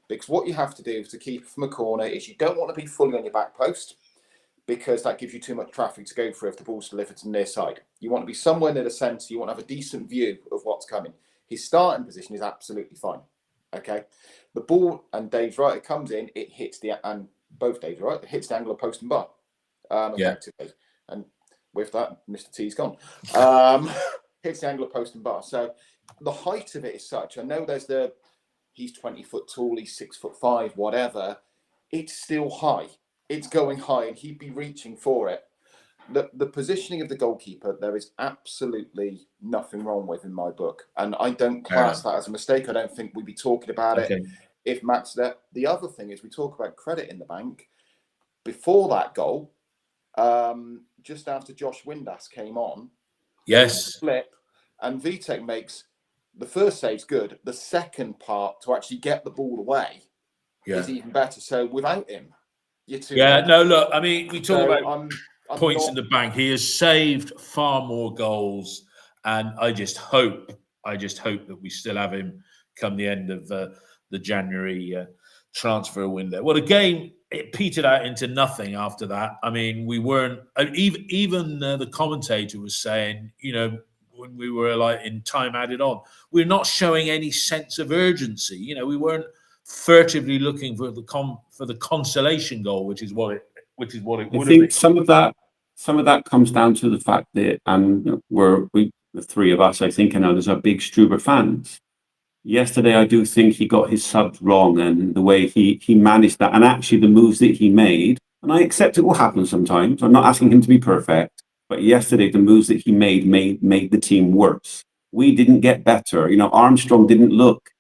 Because what you have to do to keep from a corner is you don't want to be fully on your back post, because that gives you too much traffic to go through if the ball's delivered to the near side. You want to be somewhere near the centre. You want to have a decent view of what's coming. His starting position is absolutely fine. Okay, the ball, and Dave's right, it comes in, it hits and both Dave's right, it hits the angle of post and bar effectively. And with that, Mr. T's gone. Hits the angle of post and bar. So the height of it is such. I know he's 20 foot tall, he's 6'5", whatever. It's still high. It's going high, and he'd be reaching for it. The positioning of the goalkeeper, there is absolutely nothing wrong with in my book. And I don't class that as a mistake. I don't think we'd be talking about it if Matt's there. The other thing is, we talk about credit in the bank. Before that goal, just after Josh Windass came on, flip, and Vitek makes the first save's good. The second part, to actually get the ball away, is even better. So without him, you're too. No, look, I mean, we talk about points in the bank. He has saved far more goals, and I just hope that we still have him come the end of the January transfer window. Well, the game, it petered out into nothing after that. I mean, we weren't even the commentator was saying, you know, when we were like in time added on, we're not showing any sense of urgency. You know, we weren't furtively looking for the consolation goal, which is what it would have been. I think some of that comes down to the fact that the three of us, I think, and others are big Struber fans. Yesterday, I do think he got his subs wrong, and the way he managed that, and actually the moves that he made. And I accept it will happen sometimes. I'm not asking him to be perfect, but yesterday the moves that he made the team worse. We didn't get better. You know, Armstrong didn't look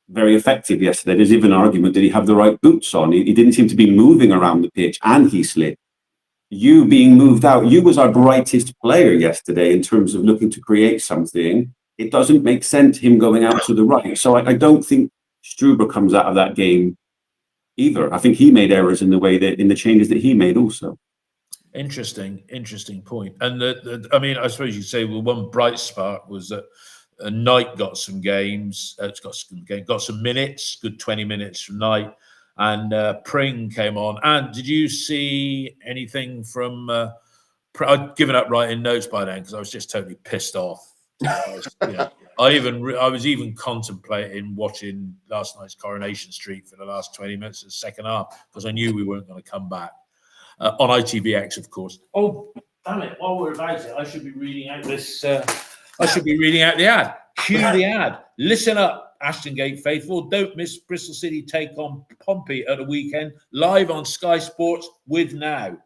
very effective yesterday. There's even an argument, did he have the right boots on? He didn't seem to be moving around the pitch, and he slipped. You being moved out, you was our brightest player yesterday in terms of looking to create something. It doesn't make sense him going out to the right. So I don't think Struber comes out of that game either. I think he made errors in the changes that he made also. Interesting point. And I mean, I suppose you'd say, well, one bright spark was that Knight got some games. Got some minutes, good 20 minutes from Knight. and Pring came on. And did you see anything from? I'd given up writing notes by then because I was just totally pissed off. I was even contemplating watching last night's Coronation Street for the last 20 minutes of the second half because I knew we weren't going to come back on ITVX, of course. Oh, damn it! While we're about it, I should be reading out this. I should be reading out the ad. Cue the ad. Listen up, Ashton Gate faithful. Don't miss Bristol City take on Pompey at the weekend, live on Sky Sports with Now.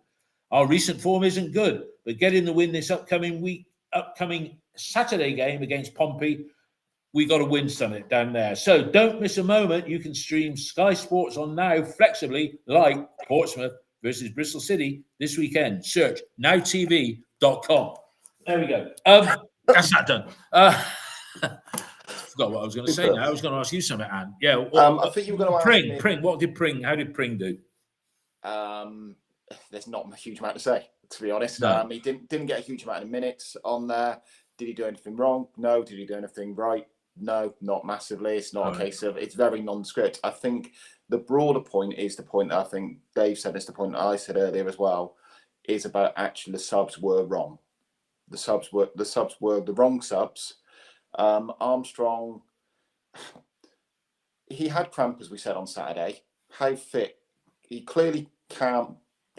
Our recent form isn't good, but getting the win this upcoming Saturday game against Pompey, we got to win something down there. So don't miss a moment. You can stream Sky Sports on Now flexibly, like Portsmouth versus Bristol City this weekend. Search nowtv.com. There we go. That's that done. Forgot what I was going to say now. I was going to ask you something, Anne. Yeah. I think you were going to ask Pring. me. Pring. What did Pring? How did Pring do? There's not a huge amount to say, to be honest. No. He didn't get a huge amount of minutes on there. Did he do anything wrong? No. Did he do anything right? No, not massively. It's not a case of, it's very nondescript. I think the broader point is the point that I think Dave said, is the point that I said earlier as well, is about actually the subs were wrong. The subs were the wrong subs. Armstrong, he had cramp, as we said on Saturday. How fit? He clearly can't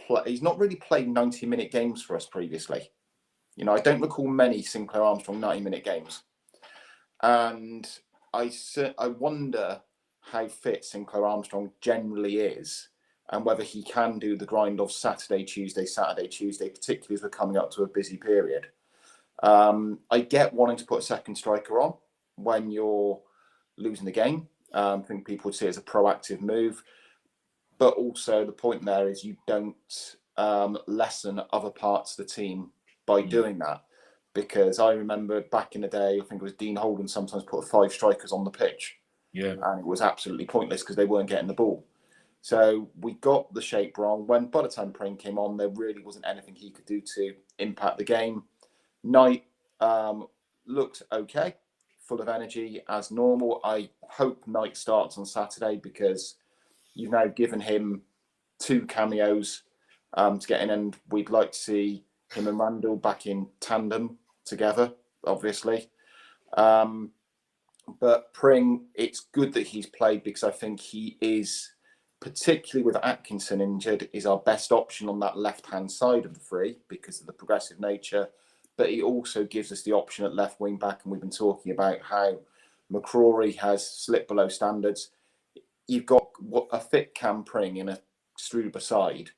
play. He's not really played 90-minute games for us previously. I don't recall many Sinclair Armstrong 90-minute games. And I wonder how fit Sinclair Armstrong generally is and whether he can do the grind of Saturday, Tuesday, particularly as we're coming up to a busy period. I get wanting to put a second striker on when you're losing the game. I think people would see it as a proactive move. But also the point there is you don't lessen other parts of the team by doing that. Because I remember back in the day, I think it was Dean Holden sometimes put 5 strikers on the pitch. Yeah. And it was absolutely pointless because they weren't getting the ball. So we got the shape wrong. By the time Pring came on, there really wasn't anything he could do to impact the game. Knight looked okay, full of energy as normal. I hope Knight starts on Saturday because you've now given him 2 cameos to get in, and we'd like to see him and Randall back in tandem together, obviously. But Pring, it's good that he's played because I think he is, particularly with Atkinson injured, is our best option on that left-hand side of the three because of the progressive nature. But he also gives us the option at left wing back, and we've been talking about how McCrory has slipped below standards. You've got what a fit Cam Pring in a Struber side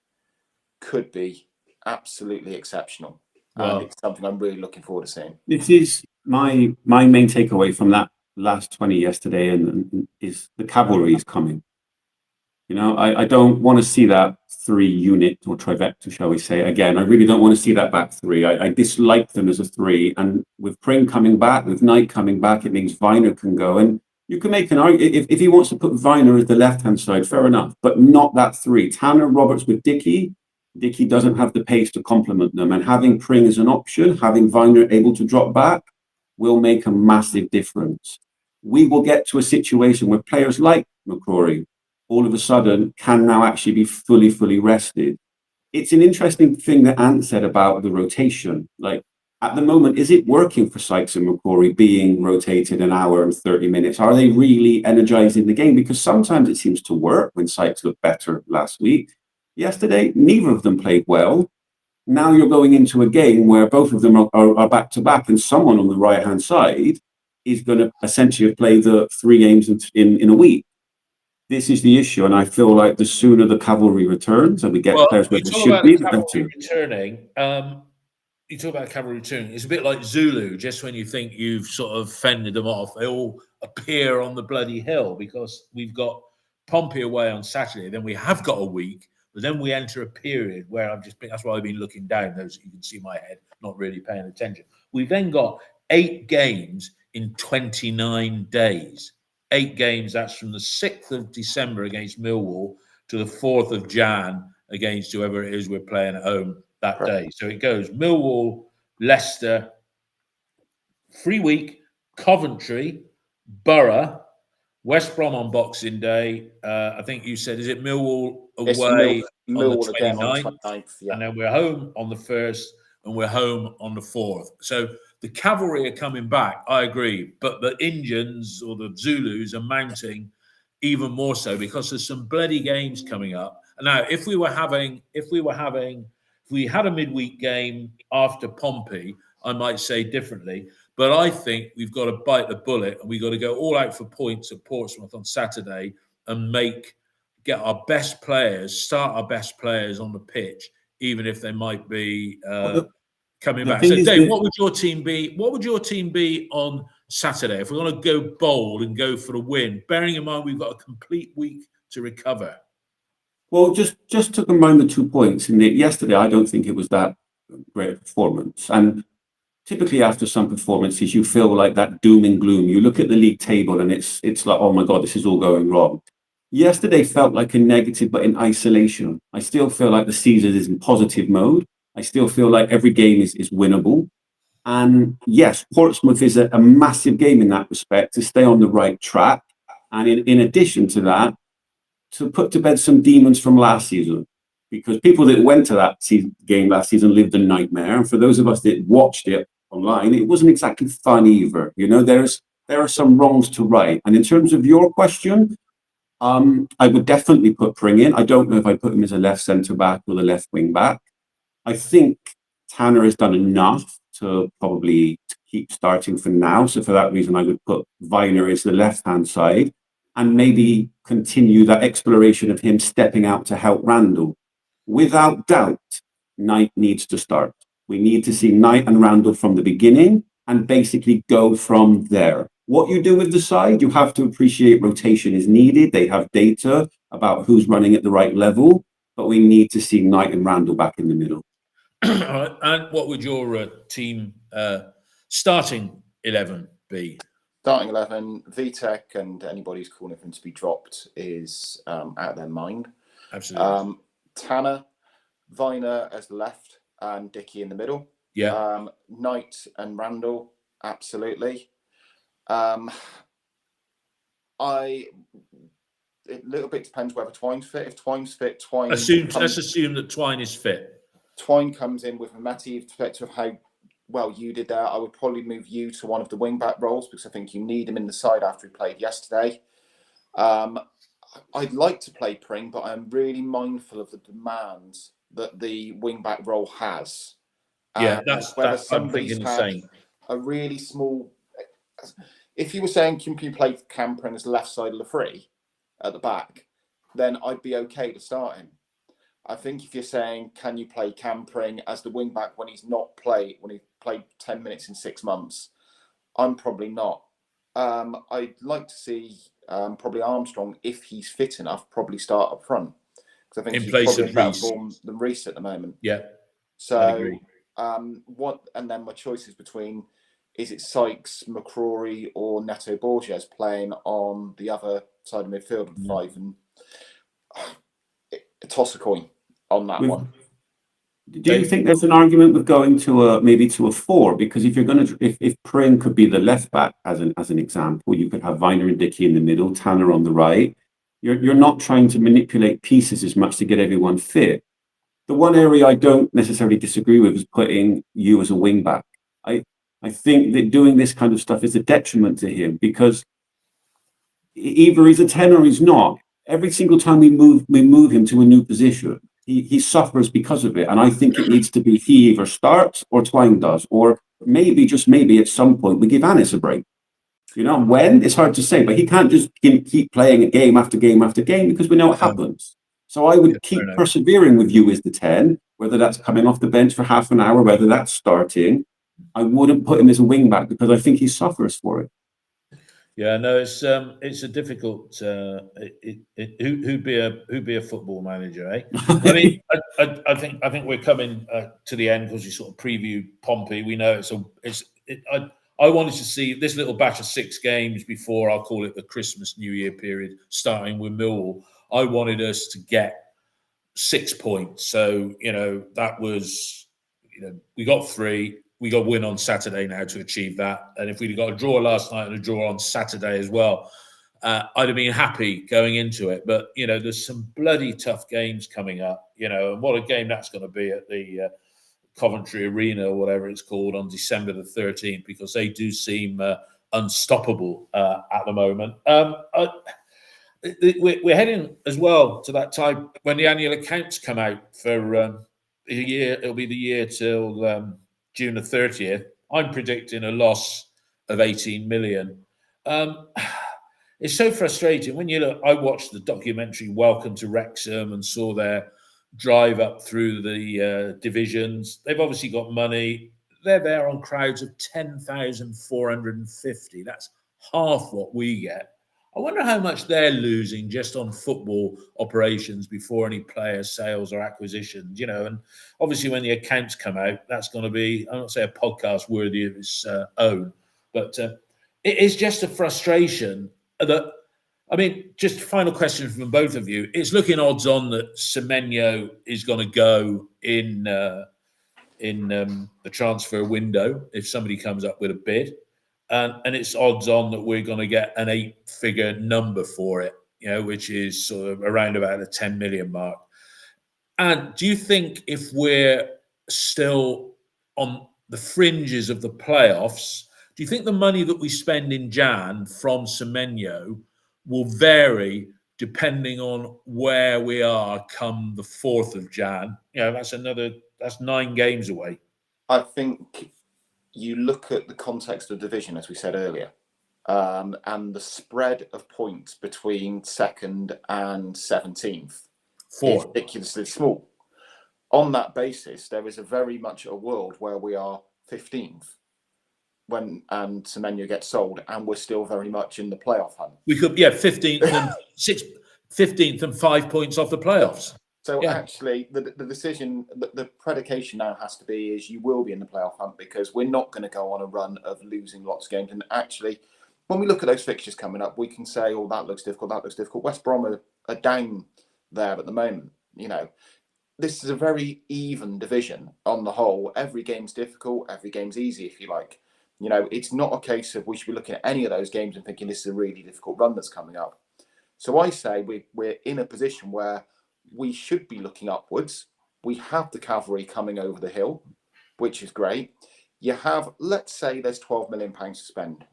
could be absolutely exceptional. Wow. And it's something I'm really looking forward to seeing. This is my main takeaway from that last 20 yesterday, and is the cavalry is coming. I don't want to see that 3-unit or trifecta, shall we say, again. I really don't want to see that back 3. I dislike them as a 3. And with Pring coming back, with Knight coming back, it means Viner can go. And you can make an argument, if he wants to put Viner as the left-hand side, fair enough, but not that 3. Tanner Roberts with Dickey doesn't have the pace to complement them. And having Pring as an option, having Viner able to drop back, will make a massive difference. We will get to a situation where players like McCrory all of a sudden can now actually be fully rested. It's an interesting thing that Ant said about the rotation. Like, at the moment, is it working for Sykes and McCrory being rotated an hour and 30 minutes? Are they really energizing the game? Because sometimes it seems to work when Sykes looked better last week. Yesterday, neither of them played well. Now you're going into a game where both of them are back to back, and someone on the right-hand side is going to essentially play the 3 games in a week. This is the issue, and I feel like the sooner the cavalry returns and we get players where they should be, the better. You talk about cavalry returning. It's a bit like Zulu. Just when you think you've sort of fended them off, they all appear on the bloody hill because we've got Pompey away on Saturday. Then we have got a week, but then we enter a period where that's why I've been looking down. Those you can see my head, not really paying attention. We've then got 8 games in 29 days. 8 games, that's from the 6th of December against Millwall to the 4th of Jan against whoever it is we're playing at home that day. So it goes Millwall, Leicester, free week, Coventry, Borough, West Brom on Boxing Day. I think you said, is it Millwall It's away on the Millwall again on the 29th? 29th. Yeah. And then we're home on the 1st and we're home on the 4th. So the cavalry are coming back, I agree. But the Indians or the Zulus are mounting even more so because there's some bloody games coming up. And now, if we had a midweek game after Pompey, I might say differently. But I think we've got to bite the bullet and we've got to go all out for points at Portsmouth on Saturday and get our best players, start our best players on the pitch, even if they might be coming back. So, Dave, what would your team be? What would your team be on Saturday if we're going to go bold and go for a win? Bearing in mind we've got a complete week to recover. Well, just to combine the 2 points. Yesterday, I don't think it was that great a performance. And typically after some performances, you feel like that doom and gloom. You look at the league table and it's like, oh my God, this is all going wrong. Yesterday felt like a negative, but in isolation. I still feel like the season is in positive mode. I still feel like every game is winnable. And yes, Portsmouth is a massive game in that respect to stay on the right track. And in addition to that, to put to bed some demons from last season, because people that went to that game last season lived a nightmare. And for those of us that watched it online, it wasn't exactly fun either. You know, there are some wrongs to right. And in terms of your question, I would definitely put Pring in. I don't know if I put him as a left centre back or the left wing back. I think Tanner has done enough to probably keep starting for now. So for that reason, I would put Viner as the left-hand side and maybe continue that exploration of him stepping out to help Randall. Without doubt, Knight needs to start. We need to see Knight and Randall from the beginning and basically go from there. What you do with the side, you have to appreciate rotation is needed. They have data about who's running at the right level, but we need to see Knight and Randall back in the middle. And what would your team starting 11 be? Starting 11, Vitek and anybody who's calling for him to be dropped is out of their mind. Absolutely. Tanner, Viner as the left, and Dickey in the middle. Yeah. Knight and Randall, absolutely. A little bit depends whether Twine's fit. If Twine's fit, Let's assume that Twine is fit. Twine comes in with a Matty perspective of how well you did there. I would probably move you to one of the wing-back roles because I think you need him in the side after he played yesterday. I'd like to play Pring, but I'm really mindful of the demands that the wing-back role has. Yeah, that's I'm thinking the same. A really small... If you were saying, can you play Cam Pring as the left side of the three at the back, then I'd be okay to start him. I think if you're saying, can you play Cam Pring as the wing back when he played 10 minutes in 6 months, I'm probably not. I'd like to see probably Armstrong, if he's fit enough, probably start up front. Because I think in he's place probably of better Reece. form than Reece at the moment. Yeah. So I agree. And then my choices between, is it Sykes, McCrory, or Neto Borges playing on the other side of midfield of five, and toss a coin on that one. Do you think there's an argument with going to maybe to a 4? Because if you're going to, if Pring could be the left back as an example, you could have Viner and Dickey in the middle, Tanner on the right. You're not trying to manipulate pieces as much to get everyone fit. The one area I don't necessarily disagree with is putting you as a wing back. I think that doing this kind of stuff is a detriment to him because either he's a 10 or he's not. Every single time we move him to a new position, he suffers because of it. And I think it needs to be he either starts or Twine does, or maybe, just maybe at some point we give Anis a break. You know, when? It's hard to say, but he can't just keep playing it game after game after game because we know what happens. So I would keep persevering with you as the 10, whether that's coming off the bench for half an hour, whether that's starting. I wouldn't put him as a wing back because I think he suffers for it. Yeah, no, it's a difficult. Who'd be a football manager, eh? I mean, I think we're coming to the end because we sort of previewed Pompey. We know I wanted to see this little batch of 6 games before, I'll call it the Christmas New Year period, starting with Millwall. I wanted us to get 6 points. So, that was, we got 3. We got a win on Saturday now to achieve that. And if we'd got a draw last night and a draw on Saturday as well, I'd have been happy going into it. But, there's some bloody tough games coming up, and what a game that's going to be at the Coventry Arena or whatever it's called on December the 13th, because they do seem unstoppable at the moment. We're heading as well to that time when the annual accounts come out for a year. It'll be the year till June the 30th. I'm predicting a loss of 18 million. It's so frustrating when you look. I watched the documentary Welcome to Wrexham and saw their drive up through the divisions. They've obviously got money. They're there on crowds of 10,450. That's half what we get. I wonder how much they're losing just on football operations before any player sales or acquisitions, and obviously when the accounts come out, that's going to be, I'm not saying a podcast worthy of its own, but it is just a frustration that, just final question from both of you. It's looking odds on that Semenyo is going to go in the transfer window if somebody comes up with a bid. And it's odds on that we're going to get an 8-figure number for it, which is sort of around about the 10 million mark. And do you think if we're still on the fringes of the playoffs, do you think the money that we spend in Jan from Semenyo will vary depending on where we are come the 4th of Jan? That's 9 games away. I think you look at the context of the division, as we said earlier, and the spread of points between 2nd and 17th is ridiculously small. On that basis, there is very much a world where we are 15th when Semenyo gets sold, and we're still very much in the playoff hunt. We could, 15th and 15th and 5 points off the playoffs. So actually, the decision, the predication now has to be is you will be in the playoff hunt, because we're not going to go on a run of losing lots of games. And actually, when we look at those fixtures coming up, we can say, oh, that looks difficult, that looks difficult. West Brom are down there at the moment. This is a very even division on the whole. Every game's difficult, every game's easy, if you like. It's not a case of we should be looking at any of those games and thinking this is a really difficult run that's coming up. So I say we're in a position where we should be looking upwards. We have the cavalry coming over the hill, which is great. You have, let's say there's £12 million to spend.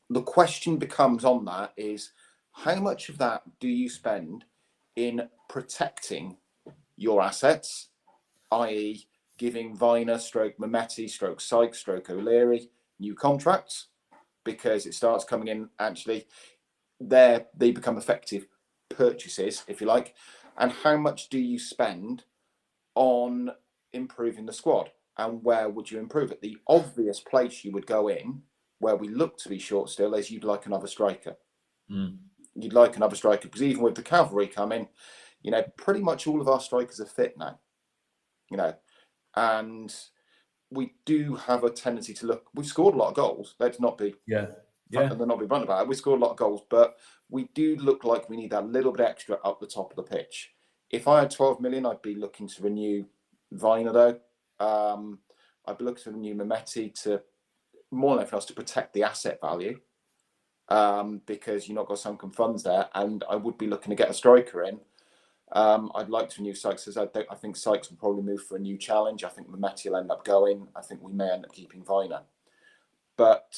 The question becomes on that is, how much of that do you spend in protecting your assets, i.e. giving Viner, Mehmeti, Sykes, O'Leary new contracts, because it starts coming in, actually, they become effective purchases, if you like. And how much do you spend on improving the squad? And where would you improve it? The obvious place you would go in, where we look to be short still, is you'd like another striker. You'd like another striker, because even with the cavalry coming, pretty much all of our strikers are fit now. And we do have a tendency to look. We've scored a lot of goals. Let's not be they're not be blunt about it. We scored a lot of goals, but we do look like we need that little bit extra up the top of the pitch. If I had 12 million, I'd be looking to renew Viner, though. I'd be looking to renew Mehmeti to more than anything else to protect the asset value, because you've not got sunken funds there. And I would be looking to get a striker in. I'd like to renew Sykes, as I think Sykes will probably move for a new challenge. I think Mehmeti will end up going. I think we may end up keeping Viner. But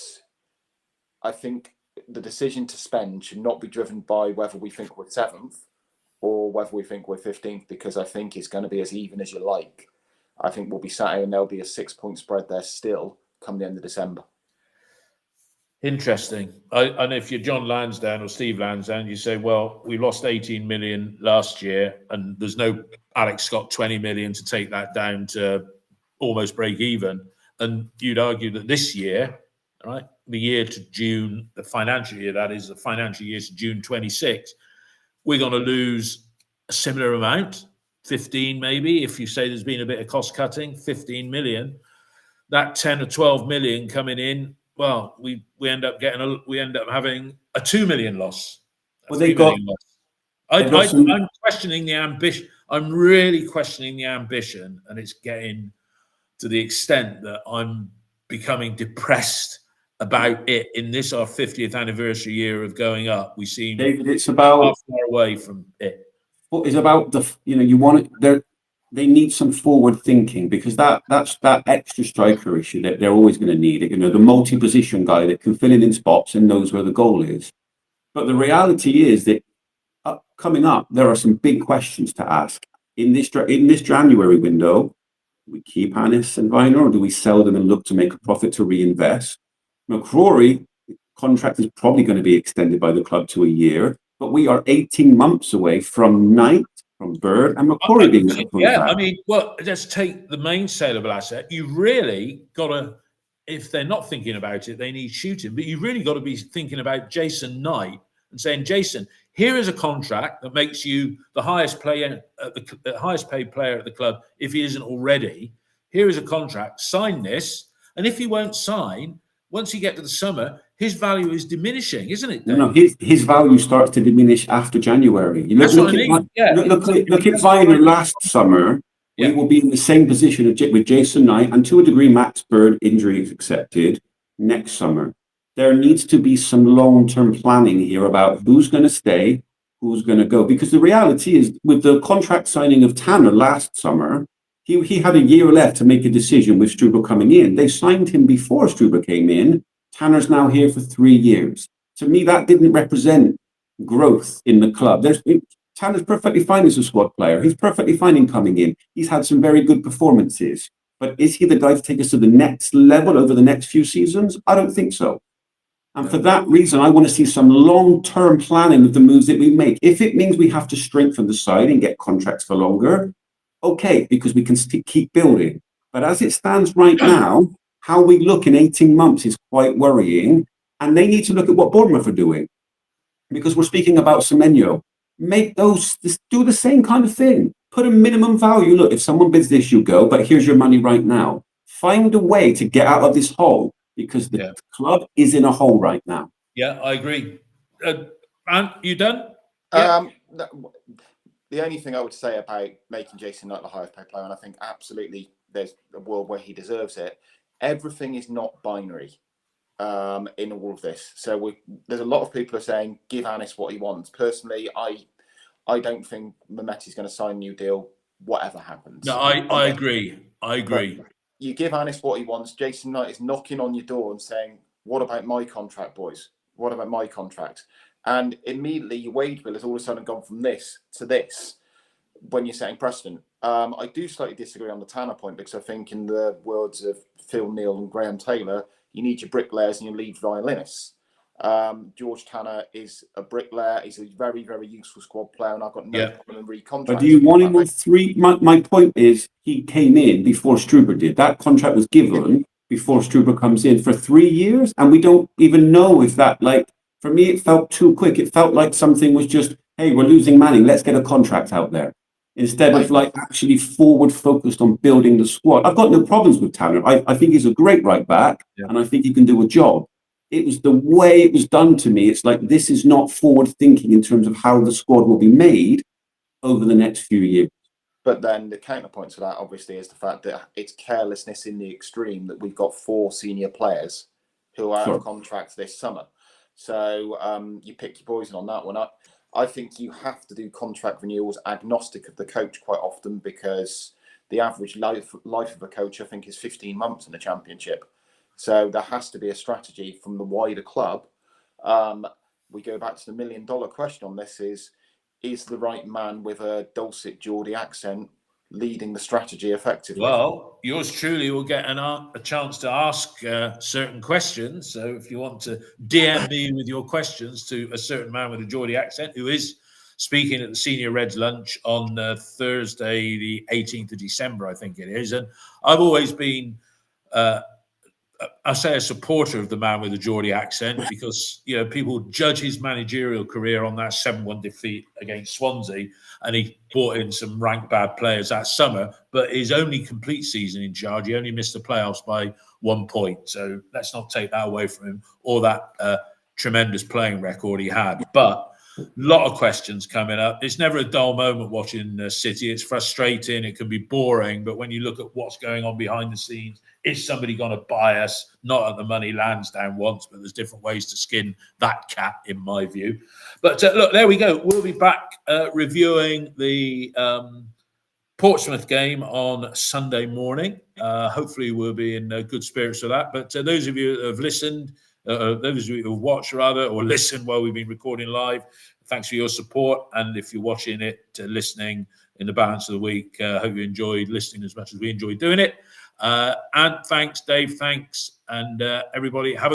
I think the decision to spend should not be driven by whether we think we're 7th or whether we think we're 15th, because I think it's going to be as even as you like. I think we'll be sat here and there'll be a 6-point spread there still come the end of December. Interesting. I know if you're John Lansdowne or Steve Lansdowne, you say, well, we lost 18 million last year and there's no Alex Scott 20 million to take that down to almost break even. And you'd argue that this year, right, the year to June, the financial year, that is the financial year to June 26, we're going to lose a similar amount, 15 maybe, if you say there's been a bit of cost cutting, 15 million. That 10 or 12 million coming in, well, we end up having a 2 million loss. I'm questioning the ambition. I'm really questioning the ambition, and it's getting to the extent that I'm becoming depressed about it in this our 50th anniversary year of going up. We seem David, it's about far away from it. what is about the you want it. They need some forward thinking, because that's that extra striker issue that they're always going to need. It, the multi-position guy that can fill in spots and knows where the goal is. But the reality is that coming up, there are some big questions to ask in this January window. Do we keep Hannes and Viner, or do we sell them and look to make a profit to reinvest? McCrory contract is probably going to be extended by the club to a year, but we are 18 months away from Knight, from Bird, and McCrory being at contract. I mean, well, let's take the main saleable asset. You really got to, if they're not thinking about it, they need shooting, but you really got to be thinking about Jason Knight and saying, Jason, here is a contract that makes you the highest player, the highest paid player at the club, if he isn't already. Here is a contract. Sign this, and if he won't sign, once you get to the summer, his value is diminishing, isn't it, Dave? No, his value starts to diminish after January. That's what I mean. Look at Viner last summer. Yeah. We will be in the same position with Jason Knight, and to a degree, Max Bird, injuries accepted, next summer. There needs to be some long-term planning here about who's going to stay, who's going to go. Because the reality is, with the contract signing of Tanner last summer, he had a year left to make a decision with Struber coming in. They signed him before Struber came in. Tanner's now here for 3 years. To me, that didn't represent growth in the club. Tanner's perfectly fine as a squad player. He's perfectly fine in coming in. He's had some very good performances. But is he the guy to take us to the next level over the next few seasons? I don't think so. And for that reason, I want to see some long-term planning of the moves that we make. If it means we have to strengthen the side and get contracts for longer, okay, because we can keep building. But as it stands right now, how we look in 18 months is quite worrying. And they need to look at what Bournemouth are doing. Because we're speaking about Semenyo. Do the same kind of thing. Put a minimum value. Look, if someone bids this, you go, but here's your money right now. Find a way to get out of this hole, because the club is in a hole right now. Yeah, I agree. And you done? Yeah. The only thing I would say about making Jason Knight the highest paid player, and I think absolutely there's a world where he deserves it, everything is not binary in all of this. So there's a lot of people are saying, give Hannes what he wants. Personally, I don't think Mehmeti's going to sign a new deal, whatever happens. No, I agree. But you give Hannes what he wants. Jason Knight is knocking on your door and saying, what about my contract, boys? What about my contract? And immediately your wage bill has all of a sudden gone from this to this when you're setting precedent. I do slightly disagree on the Tanner point, because I think, in the words of Phil Neal and Graham Taylor, you need your bricklayers and your lead violinists. George Tanner is a bricklayer. He's a very, very useful squad player, and I've got no problem in recontracting. But do you want him on 3? My point is, he came in before Struber did. That contract was given before Struber comes in for 3 years, and we don't even know if that, for me, it felt too quick. It felt like something was just, hey, we're losing Manning, let's get a contract out there. Instead of actually forward focused on building the squad. I've got no problems with Tanner. I think he's a great right back, and I think he can do a job. It was the way it was done to me. It's like, this is not forward thinking in terms of how the squad will be made over the next few years. But then the counterpoint to that, obviously, is the fact that it's carelessness in the extreme that we've got 4 senior players who are out of contract this summer. So you pick your poison on that one. I think you have to do contract renewals agnostic of the coach quite often, because the average life of a coach, I think, is 15 months in the Championship. So there has to be a strategy from the wider club. We go back to the $1 million question on this: is the right man with a dulcet Geordie accent leading the strategy effectively? Well, yours truly will get a chance to ask certain questions. So if you want to DM me with your questions to a certain man with a Geordie accent who is speaking at the Senior Reds lunch on Thursday, the 18th of December, I think it is. And I've always been, I say, a supporter of the man with the Geordie accent, because people judge his managerial career on that 7-1 defeat against Swansea, and he brought in some rank bad players that summer. But his only complete season in charge, he only missed the playoffs by 1 point. So let's not take that away from him, or that tremendous playing record he had. But a lot of questions coming up. It's never a dull moment watching City. It's frustrating. It can be boring. But when you look at what's going on behind the scenes Is somebody going to buy us? Not at the money Lansdowne wants, but there's different ways to skin that cat, in my view. But look, there we go. We'll be back reviewing the Portsmouth game on Sunday morning. Hopefully, we'll be in good spirits for that. But those of you that have listened, those of you who have watched rather, or listened while we've been recording live, thanks for your support. And if you're watching it, listening in the balance of the week, hope you enjoyed listening as much as we enjoyed doing it. And thanks, Dave. Thanks, and everybody. Have a